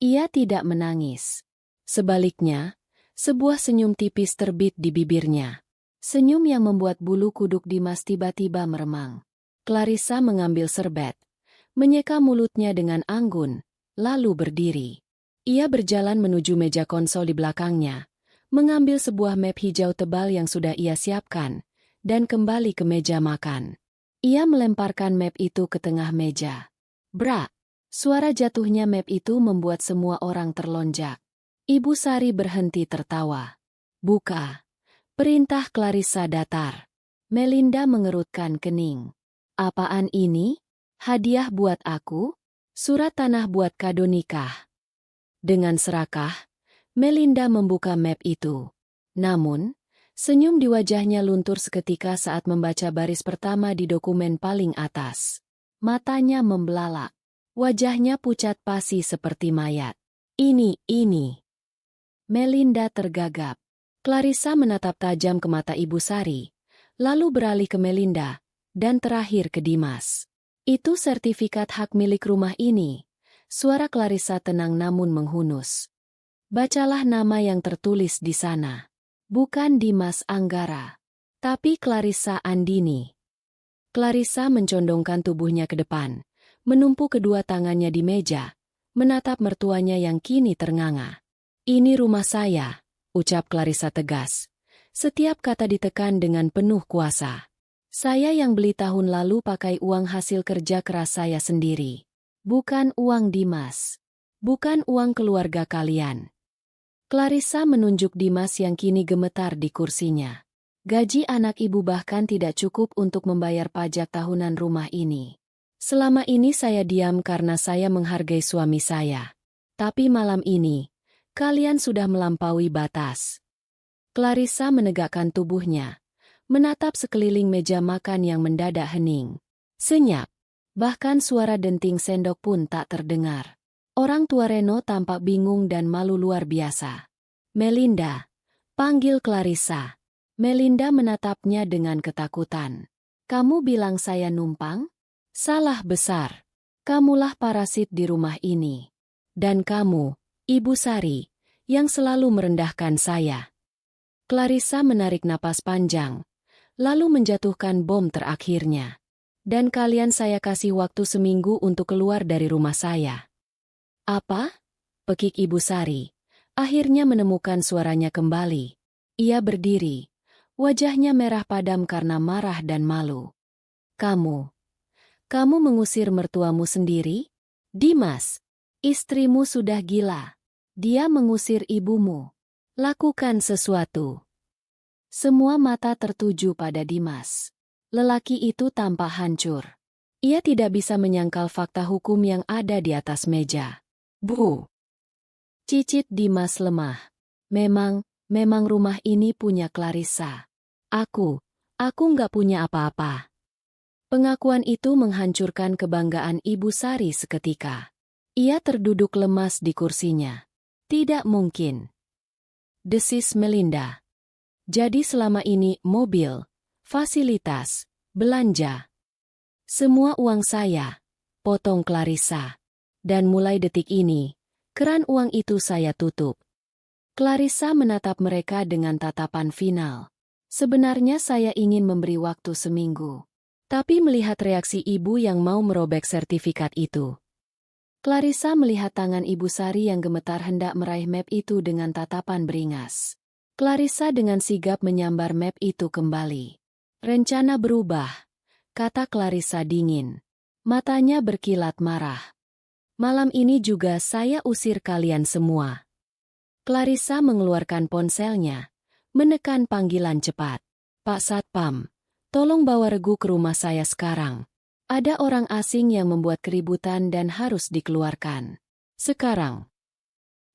Ia tidak menangis. Sebaliknya, sebuah senyum tipis terbit di bibirnya. Senyum yang membuat bulu kuduk Dimas tiba-tiba meremang. Clarissa mengambil serbet, menyeka mulutnya dengan anggun, lalu berdiri. Ia berjalan menuju meja konsol di belakangnya, mengambil sebuah map hijau tebal yang sudah ia siapkan, dan kembali ke meja makan. Ia melemparkan map itu ke tengah meja. Brak! Suara jatuhnya map itu membuat semua orang terlonjak. Ibu Sari berhenti tertawa. Buka! Perintah Clarissa datar. Melinda mengerutkan kening. Apaan ini? Hadiah buat aku? Surat tanah buat kado nikah. Dengan serakah, Melinda membuka map itu. Namun, senyum di wajahnya luntur seketika saat membaca baris pertama di dokumen paling atas. Matanya membelalak. Wajahnya pucat pasi seperti mayat. Ini. Melinda tergagap. Clarissa menatap tajam ke mata Ibu Sari, lalu beralih ke Melinda, dan terakhir ke Dimas. Itu sertifikat hak milik rumah ini. Suara Clarissa tenang namun menghunus. Bacalah nama yang tertulis di sana. Bukan Dimas Anggara, tapi Clarissa Andini. Clarissa mencondongkan tubuhnya ke depan, menumpuk kedua tangannya di meja, menatap mertuanya yang kini ternganga. Ini rumah saya, ucap Clarissa tegas. Setiap kata ditekan dengan penuh kuasa. Saya yang beli tahun lalu pakai uang hasil kerja keras saya sendiri. Bukan uang Dimas. Bukan uang keluarga kalian. Clarissa menunjuk Dimas yang kini gemetar di kursinya. Gaji anak ibu bahkan tidak cukup untuk membayar pajak tahunan rumah ini. Selama ini saya diam karena saya menghargai suami saya. Tapi malam ini, kalian sudah melampaui batas. Clarissa menegakkan tubuhnya, menatap sekeliling meja makan yang mendadak hening. Senyap, bahkan suara denting sendok pun tak terdengar. Orang tua Reno tampak bingung dan malu luar biasa. Melinda, panggil Clarissa. Melinda menatapnya dengan ketakutan. Kamu bilang saya numpang? Salah besar. Kamulah parasit di rumah ini. Dan kamu, Ibu Sari, yang selalu merendahkan saya. Clarissa menarik napas panjang, lalu menjatuhkan bom terakhirnya. Dan kalian saya kasih waktu seminggu untuk keluar dari rumah saya. Apa? Pekik Ibu Sari. Akhirnya menemukan suaranya kembali. Ia berdiri. Wajahnya merah padam karena marah dan malu. Kamu mengusir mertuamu sendiri? Dimas, istrimu sudah gila. Dia mengusir ibumu. Lakukan sesuatu. Semua mata tertuju pada Dimas. Lelaki itu tampak hancur. Ia tidak bisa menyangkal fakta hukum yang ada di atas meja. Bu! Cicit Dimas lemah. Memang rumah ini punya Clarissa. Aku nggak punya apa-apa. Pengakuan itu menghancurkan kebanggaan Ibu Sari seketika. Ia terduduk lemas di kursinya. Tidak mungkin. Desis Melinda. Jadi selama ini mobil, fasilitas, belanja. Semua uang saya, potong Clarissa. Dan mulai detik ini, keran uang itu saya tutup. Clarissa menatap mereka dengan tatapan final. Sebenarnya saya ingin memberi waktu seminggu. Tapi melihat reaksi ibu yang mau merobek sertifikat itu. Clarissa melihat tangan Ibu Sari yang gemetar hendak meraih map itu dengan tatapan beringas. Clarissa dengan sigap menyambar map itu kembali. Rencana berubah, kata Clarissa dingin. Matanya berkilat marah. Malam ini juga saya usir kalian semua. Clarissa mengeluarkan ponselnya, menekan panggilan cepat. Pak Satpam, tolong bawa Regu ke rumah saya sekarang. Ada orang asing yang membuat keributan dan harus dikeluarkan. Sekarang.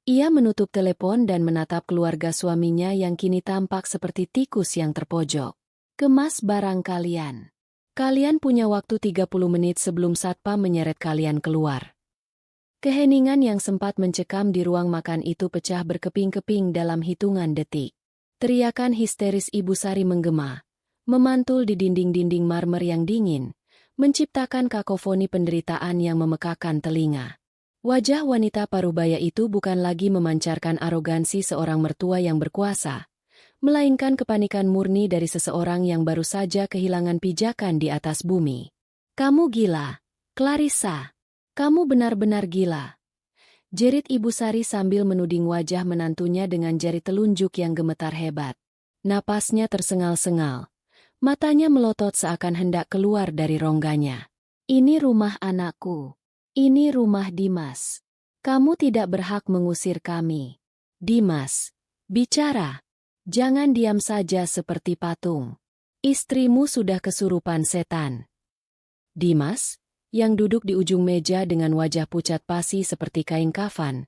Ia menutup telepon dan menatap keluarga suaminya yang kini tampak seperti tikus yang terpojok. Kemas barang kalian. Kalian punya waktu 30 menit sebelum Satpam menyeret kalian keluar. Keheningan yang sempat mencekam di ruang makan itu pecah berkeping-keping dalam hitungan detik. Teriakan histeris Ibu Sari menggema, memantul di dinding-dinding marmer yang dingin, menciptakan kakofoni penderitaan yang memekakan telinga. Wajah wanita parubaya itu bukan lagi memancarkan arogansi seorang mertua yang berkuasa, melainkan kepanikan murni dari seseorang yang baru saja kehilangan pijakan di atas bumi. Kamu gila, Clarissa. Kamu benar-benar gila. Jerit Ibu Sari sambil menuding wajah menantunya dengan jari telunjuk yang gemetar hebat. Napasnya tersengal-sengal. Matanya melotot seakan hendak keluar dari rongganya. Ini rumah anakku. Ini rumah Dimas. Kamu tidak berhak mengusir kami. Dimas, bicara. Jangan diam saja seperti patung. Istrimu sudah kesurupan setan. Dimas, yang duduk di ujung meja dengan wajah pucat pasi seperti kain kafan,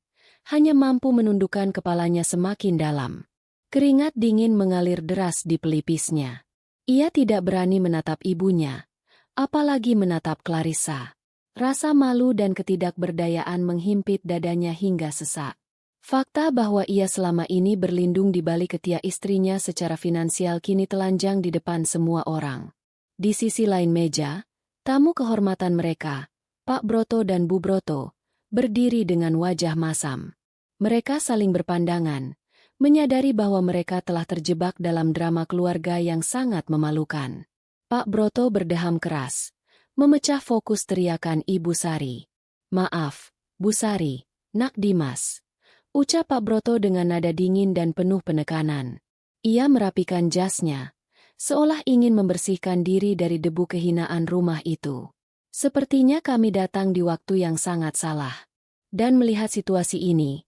hanya mampu menundukkan kepalanya semakin dalam. Keringat dingin mengalir deras di pelipisnya. Ia tidak berani menatap ibunya, apalagi menatap Clarissa. Rasa malu dan ketidakberdayaan menghimpit dadanya hingga sesak. Fakta bahwa ia selama ini berlindung di balik ketiak istrinya secara finansial kini telanjang di depan semua orang. Di sisi lain meja, tamu kehormatan mereka, Pak Broto dan Bu Broto, berdiri dengan wajah masam. Mereka saling berpandangan, menyadari bahwa mereka telah terjebak dalam drama keluarga yang sangat memalukan. Pak Broto berdeham keras, memecah fokus teriakan Ibu Sari. Maaf, Bu Sari, Nak Dimas. Ucap Pak Broto dengan nada dingin dan penuh penekanan. Ia merapikan jasnya, seolah ingin membersihkan diri dari debu kehinaan rumah itu. Sepertinya kami datang di waktu yang sangat salah. Dan melihat situasi ini,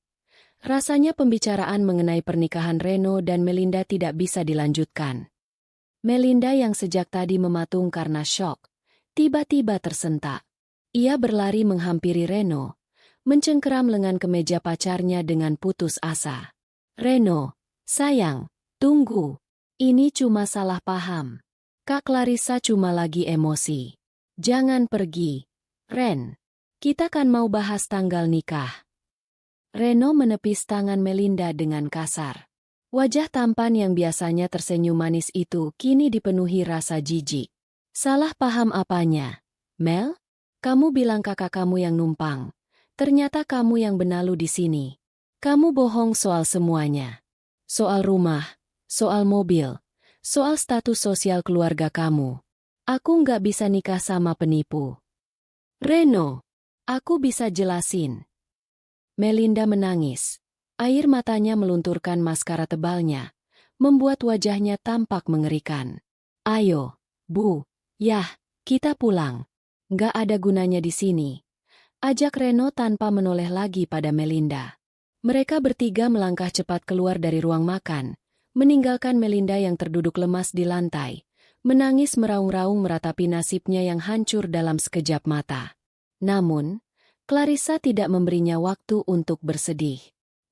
rasanya pembicaraan mengenai pernikahan Reno dan Melinda tidak bisa dilanjutkan. Melinda yang sejak tadi mematung karena syok, tiba-tiba tersentak. Ia berlari menghampiri Reno, mencengkeram lengan kemeja pacarnya dengan putus asa. Reno, sayang, tunggu. Ini cuma salah paham. Kak Clarissa cuma lagi emosi. Jangan pergi. Ren, kita kan mau bahas tanggal nikah. Reno menepis tangan Melinda dengan kasar. Wajah tampan yang biasanya tersenyum manis itu kini dipenuhi rasa jijik. Salah paham apanya? Mel? Kamu bilang kakak kamu yang numpang. Ternyata kamu yang benalu di sini. Kamu bohong soal semuanya. Soal rumah, soal mobil, soal status sosial keluarga kamu. Aku nggak bisa nikah sama penipu. Reno, aku bisa jelasin. Melinda menangis. Air matanya melunturkan maskara tebalnya, membuat wajahnya tampak mengerikan. Ayo, Bu, yah, kita pulang. Nggak ada gunanya di sini. Ajak Reno tanpa menoleh lagi pada Melinda. Mereka bertiga melangkah cepat keluar dari ruang makan, meninggalkan Melinda yang terduduk lemas di lantai, menangis meraung-raung meratapi nasibnya yang hancur dalam sekejap mata. Namun, Clarissa tidak memberinya waktu untuk bersedih.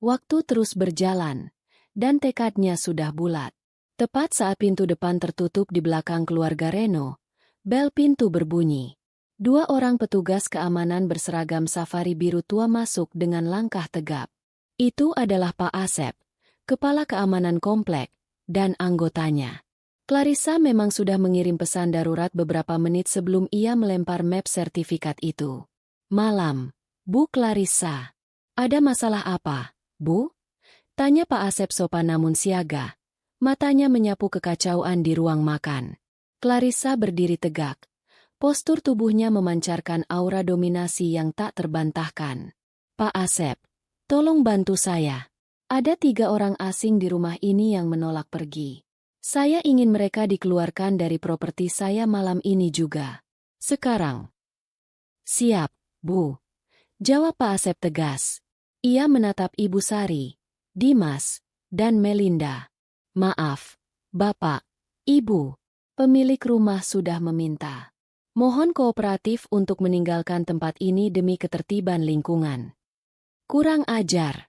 Waktu terus berjalan, dan tekadnya sudah bulat. Tepat saat pintu depan tertutup di belakang keluarga Reno, bel pintu berbunyi. 2 orang petugas keamanan berseragam safari biru tua masuk dengan langkah tegap. Itu adalah Pak Asep, kepala keamanan komplek, dan anggotanya. Clarissa memang sudah mengirim pesan darurat beberapa menit sebelum ia melempar map sertifikat itu. Malam, Bu Clarissa. Ada masalah apa, Bu? Tanya Pak Asep sopan namun siaga. Matanya menyapu kekacauan di ruang makan. Clarissa berdiri tegak. Postur tubuhnya memancarkan aura dominasi yang tak terbantahkan. Pak Asep, tolong bantu saya. Ada 3 orang asing di rumah ini yang menolak pergi. Saya ingin mereka dikeluarkan dari properti saya malam ini juga. Sekarang. Siap, Bu. Jawab Pak Asep tegas. Ia menatap Ibu Sari, Dimas, dan Melinda. Maaf, Bapak, Ibu. Pemilik rumah sudah meminta. Mohon kooperatif untuk meninggalkan tempat ini demi ketertiban lingkungan. Kurang ajar,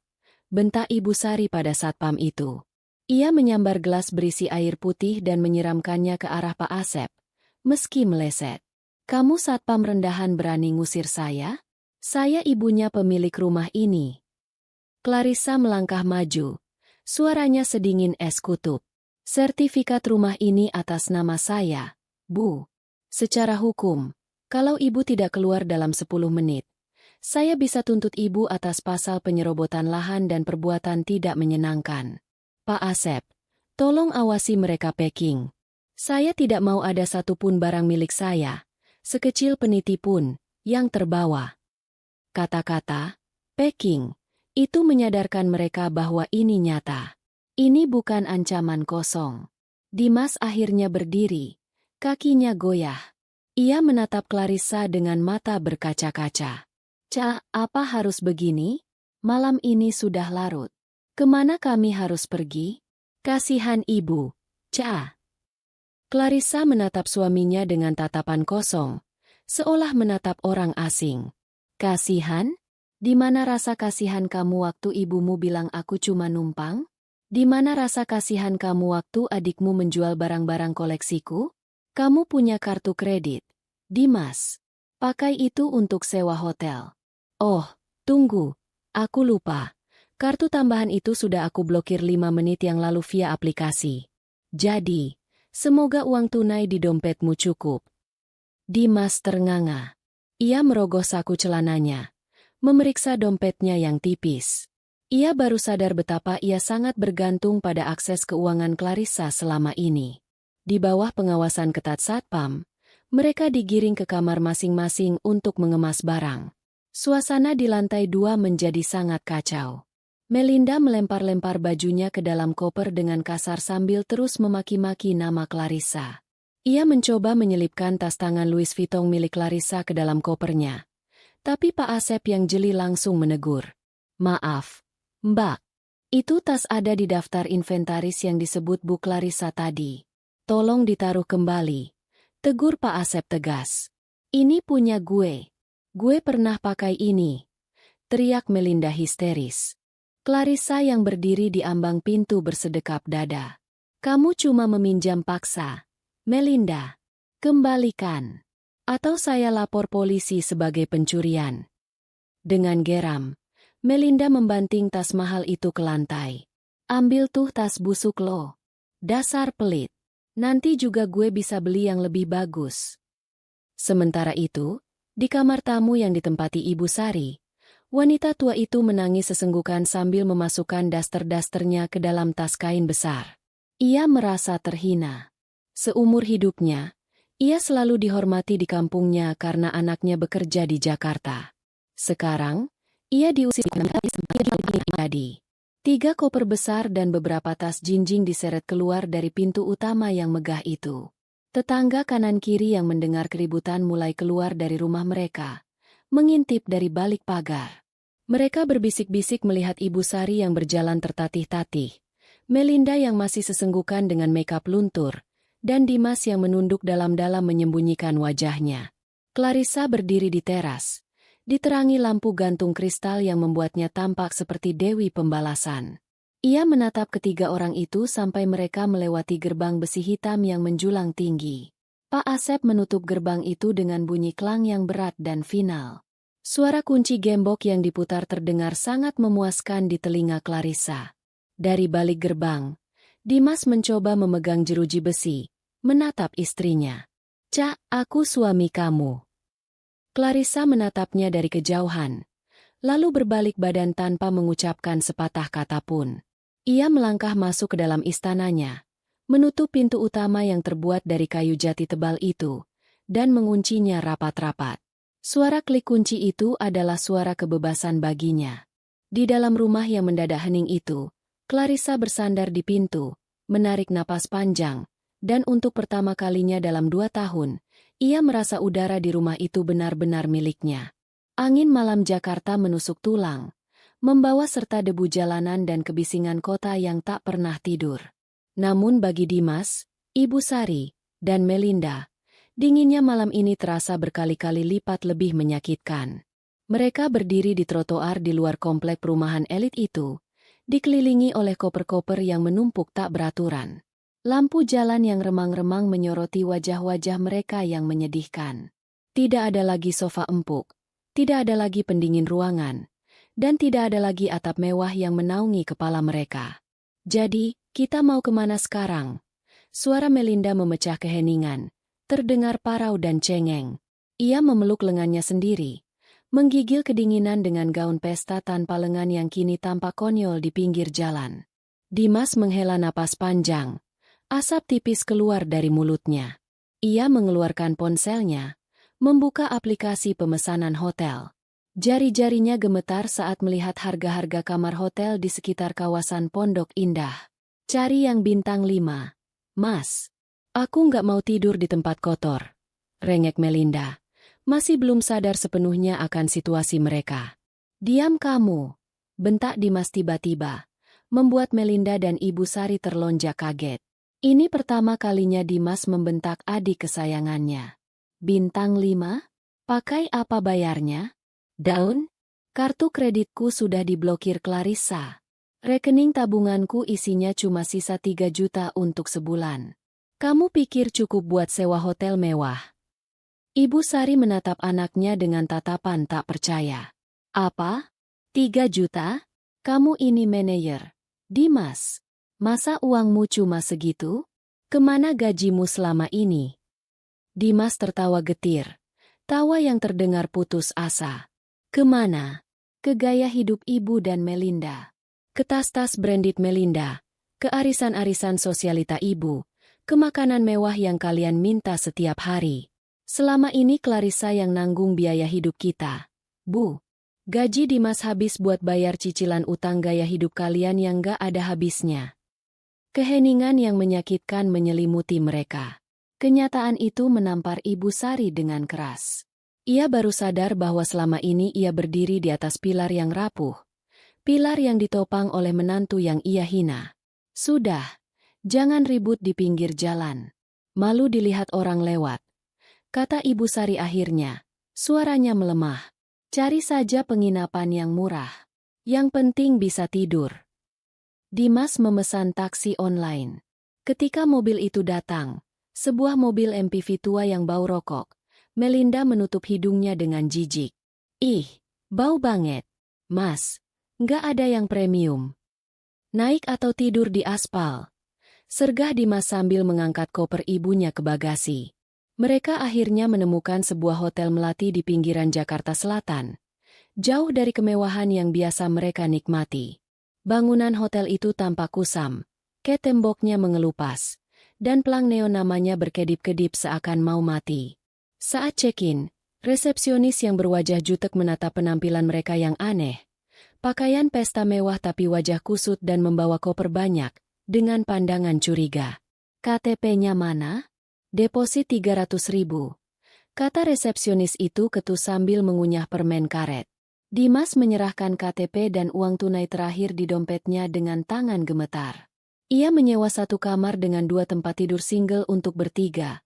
bentak Ibu Sari pada satpam itu. Ia menyambar gelas berisi air putih dan menyiramkannya ke arah Pak Asep, meski meleset. Kamu satpam rendahan berani ngusir saya? Saya ibunya pemilik rumah ini. Clarissa melangkah maju. Suaranya sedingin es kutub. Sertifikat rumah ini atas nama saya, Bu. Secara hukum, kalau Ibu tidak keluar dalam 10 menit, saya bisa tuntut Ibu atas pasal penyerobotan lahan dan perbuatan tidak menyenangkan. Pak Asep, tolong awasi mereka packing. Saya tidak mau ada satupun barang milik saya, sekecil peniti pun, yang terbawa. Kata-kata, packing, itu menyadarkan mereka bahwa ini nyata. Ini bukan ancaman kosong. Dimas akhirnya berdiri. Kakinya goyah. Ia menatap Clarissa dengan mata berkaca-kaca. Cak, apa harus begini? Malam ini sudah larut. Kemana kami harus pergi? Kasihan ibu, Cak. Clarissa menatap suaminya dengan tatapan kosong, seolah menatap orang asing. Kasihan? Di mana rasa kasihan kamu waktu ibumu bilang aku cuma numpang? Di mana rasa kasihan kamu waktu adikmu menjual barang-barang koleksiku? Kamu punya kartu kredit, Dimas. Pakai itu untuk sewa hotel. Oh, tunggu. Aku lupa. Kartu tambahan itu sudah aku blokir 5 menit yang lalu via aplikasi. Jadi, semoga uang tunai di dompetmu cukup. Dimas ternganga. Ia merogoh saku celananya, memeriksa dompetnya yang tipis. Ia baru sadar betapa ia sangat bergantung pada akses keuangan Clarissa selama ini. Di bawah pengawasan ketat satpam, mereka digiring ke kamar masing-masing untuk mengemas barang. Suasana di lantai 2 menjadi sangat kacau. Melinda melempar-lempar bajunya ke dalam koper dengan kasar sambil terus memaki-maki nama Clarissa. Ia mencoba menyelipkan tas tangan Louis Vuitton milik Clarissa ke dalam kopernya. Tapi Pak Asep yang jeli langsung menegur. Maaf, Mbak. Itu tas ada di daftar inventaris yang disebut Bu Clarissa tadi. Tolong ditaruh kembali. Tegur Pak Asep tegas. Ini punya gue. Gue pernah pakai ini. Teriak Melinda histeris. Clarissa yang berdiri di ambang pintu bersedekap dada. Kamu cuma meminjam paksa. Melinda, kembalikan. Atau saya lapor polisi sebagai pencurian. Dengan geram, Melinda membanting tas mahal itu ke lantai. Ambil tuh tas busuk lo. Dasar pelit. Nanti juga gue bisa beli yang lebih bagus. Sementara itu, di kamar tamu yang ditempati Ibu Sari, wanita tua itu menangis sesenggukan sambil memasukkan daster-dasternya ke dalam tas kain besar. Ia merasa terhina. Seumur hidupnya, ia selalu dihormati di kampungnya karena anaknya bekerja di Jakarta. Sekarang, ia diusir tadi. 3 koper besar dan beberapa tas jinjing diseret keluar dari pintu utama yang megah itu. Tetangga kanan-kiri yang mendengar keributan mulai keluar dari rumah mereka, mengintip dari balik pagar. Mereka berbisik-bisik melihat Ibu Sari yang berjalan tertatih-tatih, Melinda yang masih sesenggukan dengan makeup luntur, dan Dimas yang menunduk dalam-dalam menyembunyikan wajahnya. Clarissa berdiri di teras, diterangi lampu gantung kristal yang membuatnya tampak seperti Dewi Pembalasan. Ia menatap ketiga orang itu sampai mereka melewati gerbang besi hitam yang menjulang tinggi. Pak Asep menutup gerbang itu dengan bunyi klang yang berat dan final. Suara kunci gembok yang diputar terdengar sangat memuaskan di telinga Clarissa. Dari balik gerbang, Dimas mencoba memegang jeruji besi, menatap istrinya. "Cak, aku suami kamu." Clarissa menatapnya dari kejauhan, lalu berbalik badan tanpa mengucapkan sepatah kata pun. Ia melangkah masuk ke dalam istananya, menutup pintu utama yang terbuat dari kayu jati tebal itu, dan menguncinya rapat-rapat. Suara klik kunci itu adalah suara kebebasan baginya. Di dalam rumah yang mendadak hening itu, Clarissa bersandar di pintu, menarik napas panjang, dan untuk pertama kalinya dalam 2 tahun, ia merasa udara di rumah itu benar-benar miliknya. Angin malam Jakarta menusuk tulang, membawa serta debu jalanan dan kebisingan kota yang tak pernah tidur. Namun bagi Dimas, Ibu Sari, dan Melinda, dinginnya malam ini terasa berkali-kali lipat lebih menyakitkan. Mereka berdiri di trotoar di luar komplek perumahan elit itu, dikelilingi oleh koper-koper yang menumpuk tak beraturan. Lampu jalan yang remang-remang menyoroti wajah-wajah mereka yang menyedihkan. Tidak ada lagi sofa empuk, tidak ada lagi pendingin ruangan, dan tidak ada lagi atap mewah yang menaungi kepala mereka. "Jadi, kita mau kemana sekarang?" Suara Melinda memecah keheningan, terdengar parau dan cengeng. Ia memeluk lengannya sendiri, menggigil kedinginan dengan gaun pesta tanpa lengan yang kini tampak konyol di pinggir jalan. Dimas menghela napas panjang. Asap tipis keluar dari mulutnya. Ia mengeluarkan ponselnya, membuka aplikasi pemesanan hotel. Jari-jarinya gemetar saat melihat harga-harga kamar hotel di sekitar kawasan Pondok Indah. "Cari yang bintang 5, Mas. Aku nggak mau tidur di tempat kotor," rengek Melinda, masih belum sadar sepenuhnya akan situasi mereka. "Diam kamu," bentak Dimas tiba-tiba, membuat Melinda dan Ibu Sari terlonjak kaget. Ini pertama kalinya Dimas membentak adik kesayangannya. "Bintang 5? Pakai apa bayarnya?" "Daun? Kartu kreditku sudah diblokir Clarissa. Rekening tabunganku isinya cuma sisa 3 juta untuk sebulan. Kamu pikir cukup buat sewa hotel mewah?" Ibu Sari menatap anaknya dengan tatapan tak percaya. "Apa? 3 juta? Kamu ini manajer. Dimas, masa uangmu cuma segitu? Kemana gajimu selama ini?" Dimas tertawa getir, tawa yang terdengar putus asa. "Kemana? Ke gaya hidup ibu dan Melinda. Ke tas-tas branded Melinda, ke arisan-arisan sosialita ibu, ke makanan mewah yang kalian minta setiap hari. Selama ini Clarissa yang nanggung biaya hidup kita, Bu. Gaji Dimas habis buat bayar cicilan utang gaya hidup kalian yang gak ada habisnya." Keheningan yang menyakitkan menyelimuti mereka. Kenyataan itu menampar Ibu Sari dengan keras. Ia baru sadar bahwa selama ini ia berdiri di atas pilar yang rapuh, pilar yang ditopang oleh menantu yang ia hina. "Sudah, jangan ribut di pinggir jalan. Malu dilihat orang lewat," kata Ibu Sari akhirnya, suaranya melemah. "Cari saja penginapan yang murah. Yang penting bisa tidur." Dimas memesan taksi online. Ketika mobil itu datang, sebuah mobil MPV tua yang bau rokok, Melinda menutup hidungnya dengan jijik. "Ih, bau banget. Mas, nggak ada yang premium. Naik atau tidur di aspal?" Sergah Dimas sambil mengangkat koper ibunya ke bagasi. Mereka akhirnya menemukan sebuah hotel melati di pinggiran Jakarta Selatan, jauh dari kemewahan yang biasa mereka nikmati. Bangunan hotel itu tampak kusam, Ke temboknya mengelupas, dan pelang neon namanya berkedip-kedip seakan mau mati. Saat check-in, resepsionis yang berwajah jutek menatap penampilan mereka yang aneh. Pakaian pesta mewah tapi wajah kusut dan membawa koper banyak, dengan pandangan curiga. KTP-nya mana? Deposit 300.000. Kata resepsionis itu ketus sambil mengunyah permen karet. Dimas menyerahkan KTP dan uang tunai terakhir di dompetnya dengan tangan gemetar. Ia menyewa 1 kamar dengan 2 tempat tidur single untuk bertiga.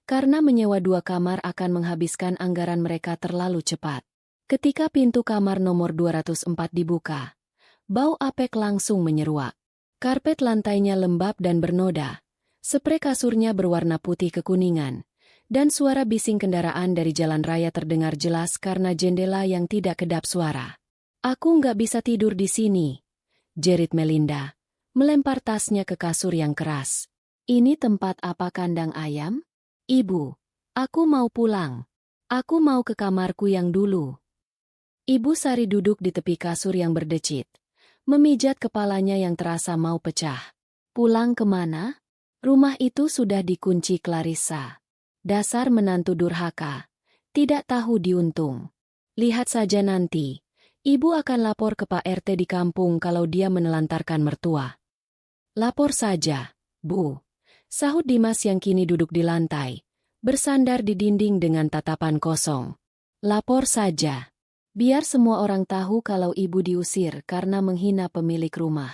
Karena menyewa 2 kamar akan menghabiskan anggaran mereka terlalu cepat. Ketika pintu kamar nomor 204 dibuka, bau apek langsung menyeruak. Karpet lantainya lembab dan bernoda. Sprei kasurnya berwarna putih kekuningan. Dan suara bising kendaraan dari jalan raya terdengar jelas karena jendela yang tidak kedap suara. Aku nggak bisa tidur di sini, jerit Melinda, melempar tasnya ke kasur yang keras. Ini tempat apa, kandang ayam? Ibu, aku mau pulang. Aku mau ke kamarku yang dulu. Ibu Sari duduk di tepi kasur yang berdecit, memijat kepalanya yang terasa mau pecah. Pulang kemana? Rumah itu sudah dikunci Clarissa. Dasar menantu durhaka. Tidak tahu diuntung. Lihat saja nanti. Ibu akan lapor ke Pak RT di kampung kalau dia menelantarkan mertua. Lapor saja, Bu. Sahut Dimas yang kini duduk di lantai, bersandar di dinding dengan tatapan kosong. Lapor saja. Biar semua orang tahu kalau ibu diusir karena menghina pemilik rumah.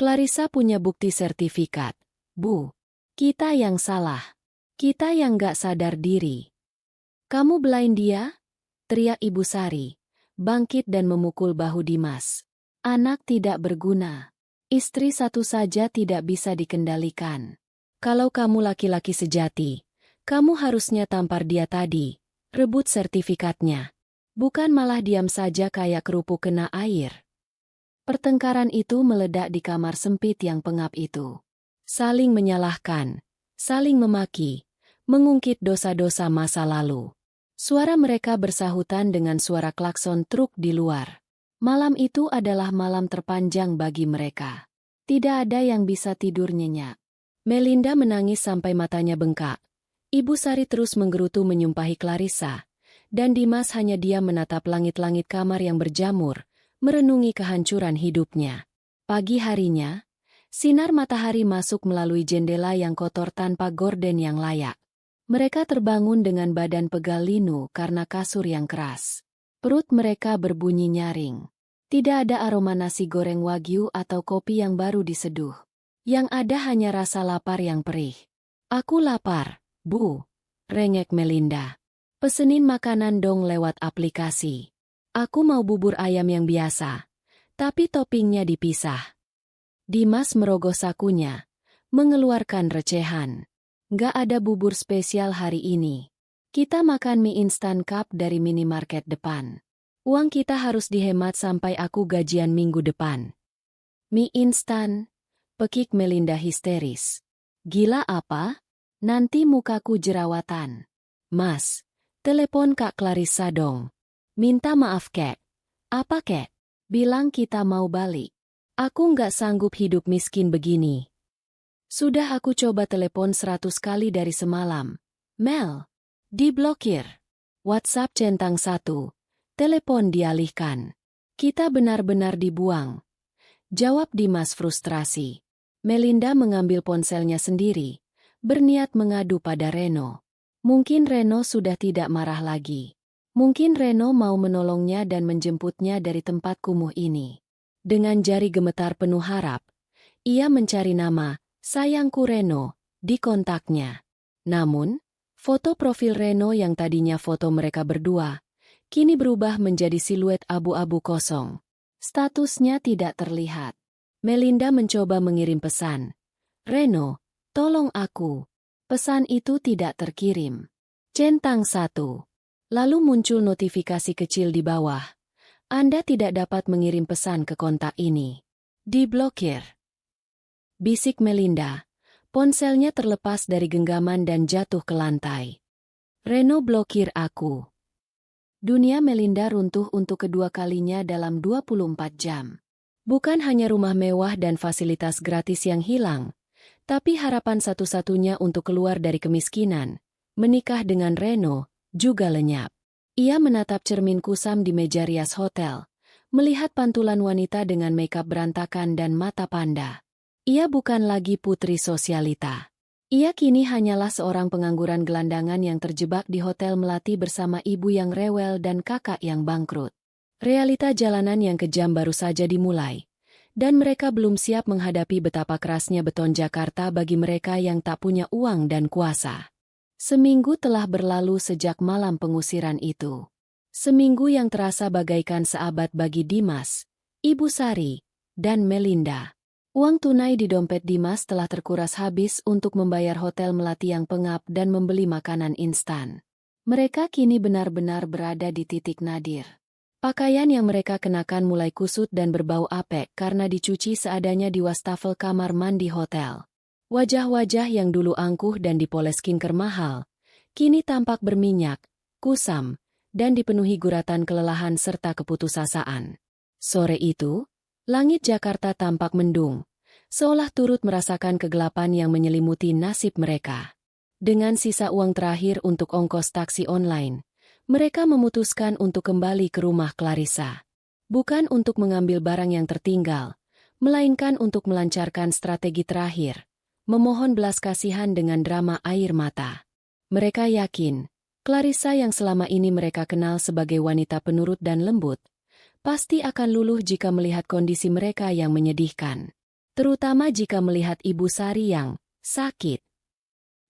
Clarissa punya bukti sertifikat. Bu. Kita yang salah. Kita yang gak sadar diri. Kamu belain dia? Teriak Ibu Sari, bangkit dan memukul bahu Dimas. Anak tidak berguna. Istri satu saja tidak bisa dikendalikan. Kalau kamu laki-laki sejati, kamu harusnya tampar dia tadi, rebut sertifikatnya. Bukan malah diam saja kayak kerupuk kena air. Pertengkaran itu meledak di kamar sempit yang pengap itu. Saling menyalahkan, saling memaki, mengungkit dosa-dosa masa lalu. Suara mereka bersahutan dengan suara klakson truk di luar. Malam itu adalah malam terpanjang bagi mereka. Tidak ada yang bisa tidur nyenyak. Melinda menangis sampai matanya bengkak. Ibu Sari terus menggerutu menyumpahi Clarissa. Dan Dimas hanya diam menatap langit-langit kamar yang berjamur, merenungi kehancuran hidupnya. Pagi harinya, sinar matahari masuk melalui jendela yang kotor tanpa gorden yang layak. Mereka terbangun dengan badan pegal linu karena kasur yang keras. Perut mereka berbunyi nyaring. Tidak ada aroma nasi goreng wagyu atau kopi yang baru diseduh. Yang ada hanya rasa lapar yang perih. Aku lapar, Bu, rengek Melinda. Pesenin makanan dong lewat aplikasi. Aku mau bubur ayam yang biasa, tapi toppingnya dipisah. Dimas merogoh sakunya, mengeluarkan recehan. Gak ada bubur spesial hari ini. Kita makan mie instan cup dari minimarket depan. Uang kita harus dihemat sampai aku gajian minggu depan. Mie instan? Pekik Melinda histeris. Gila apa? Nanti mukaku jerawatan. Mas, telepon Kak Clarissa dong. Minta maaf Kek. Apa Kek? Bilang kita mau balik. Aku nggak sanggup hidup miskin begini. Sudah aku coba telepon 100 kali dari semalam. Mel, diblokir. WhatsApp centang 1. Telepon dialihkan. Kita benar-benar dibuang. Jawab Dimas frustrasi. Melinda mengambil ponselnya sendiri, berniat mengadu pada Reno. Mungkin Reno sudah tidak marah lagi. Mungkin Reno mau menolongnya dan menjemputnya dari tempat kumuh ini. Dengan jari gemetar penuh harap, ia mencari nama, sayangku Reno, di kontaknya. Namun, foto profil Reno yang tadinya foto mereka berdua, kini berubah menjadi siluet abu-abu kosong. Statusnya tidak terlihat. Melinda mencoba mengirim pesan. Reno, tolong aku. Pesan itu tidak terkirim. Centang 1. Lalu muncul notifikasi kecil di bawah. Anda tidak dapat mengirim pesan ke kontak ini. Diblokir. Bisik Melinda. Ponselnya terlepas dari genggaman dan jatuh ke lantai. Reno blokir aku. Dunia Melinda runtuh untuk kedua kalinya dalam 24 jam. Bukan hanya rumah mewah dan fasilitas gratis yang hilang, tapi harapan satu-satunya untuk keluar dari kemiskinan, menikah dengan Reno, juga lenyap. Ia menatap cermin kusam di meja rias hotel, melihat pantulan wanita dengan makeup berantakan dan mata panda. Ia bukan lagi putri sosialita. Ia kini hanyalah seorang pengangguran gelandangan yang terjebak di hotel melati bersama ibu yang rewel dan kakak yang bangkrut. Realita jalanan yang kejam baru saja dimulai, dan mereka belum siap menghadapi betapa kerasnya beton Jakarta bagi mereka yang tak punya uang dan kuasa. Seminggu telah berlalu sejak malam pengusiran itu. Seminggu yang terasa bagaikan seabad bagi Dimas, Ibu Sari, dan Melinda. Uang tunai di dompet Dimas telah terkuras habis untuk membayar hotel melati yang pengap dan membeli makanan instan. Mereka kini benar-benar berada di titik nadir. Pakaian yang mereka kenakan mulai kusut dan berbau apek karena dicuci seadanya di wastafel kamar mandi hotel. Wajah-wajah yang dulu angkuh dan dipoles skincare mahal, kini tampak berminyak, kusam, dan dipenuhi guratan kelelahan serta keputusasaan. Sore itu, langit Jakarta tampak mendung, seolah turut merasakan kegelapan yang menyelimuti nasib mereka. Dengan sisa uang terakhir untuk ongkos taksi online, mereka memutuskan untuk kembali ke rumah Clarissa. Bukan untuk mengambil barang yang tertinggal, melainkan untuk melancarkan strategi terakhir, memohon belas kasihan dengan drama air mata. Mereka yakin, Clarissa yang selama ini mereka kenal sebagai wanita penurut dan lembut, pasti akan luluh jika melihat kondisi mereka yang menyedihkan. Terutama jika melihat Ibu Sari yang sakit.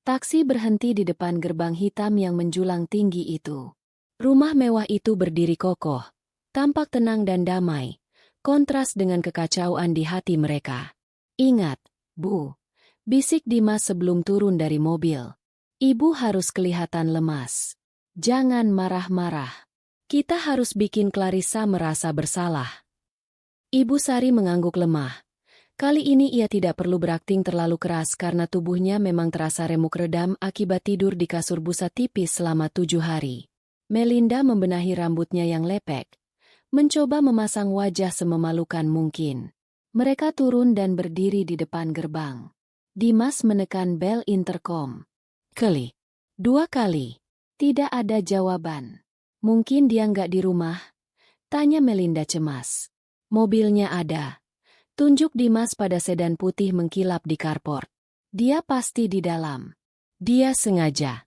Taksi berhenti di depan gerbang hitam yang menjulang tinggi itu. Rumah mewah itu berdiri kokoh, tampak tenang dan damai, kontras dengan kekacauan di hati mereka. "Ingat, Bu," bisik Dimas sebelum turun dari mobil. "Ibu harus kelihatan lemas. Jangan marah-marah. Kita harus bikin Clarissa merasa bersalah." Ibu Sari mengangguk lemah. Kali ini ia tidak perlu berakting terlalu keras karena tubuhnya memang terasa remuk redam akibat tidur di kasur busa tipis selama 7 hari. Melinda membenahi rambutnya yang lepek, mencoba memasang wajah sememalukan mungkin. Mereka turun dan berdiri di depan gerbang. Dimas menekan bel intercom. Kali. 2 kali. Tidak ada jawaban. "Mungkin dia nggak di rumah?" tanya Melinda cemas. "Mobilnya ada." Tunjuk Dimas pada sedan putih mengkilap di carport. "Dia pasti di dalam." "Dia sengaja."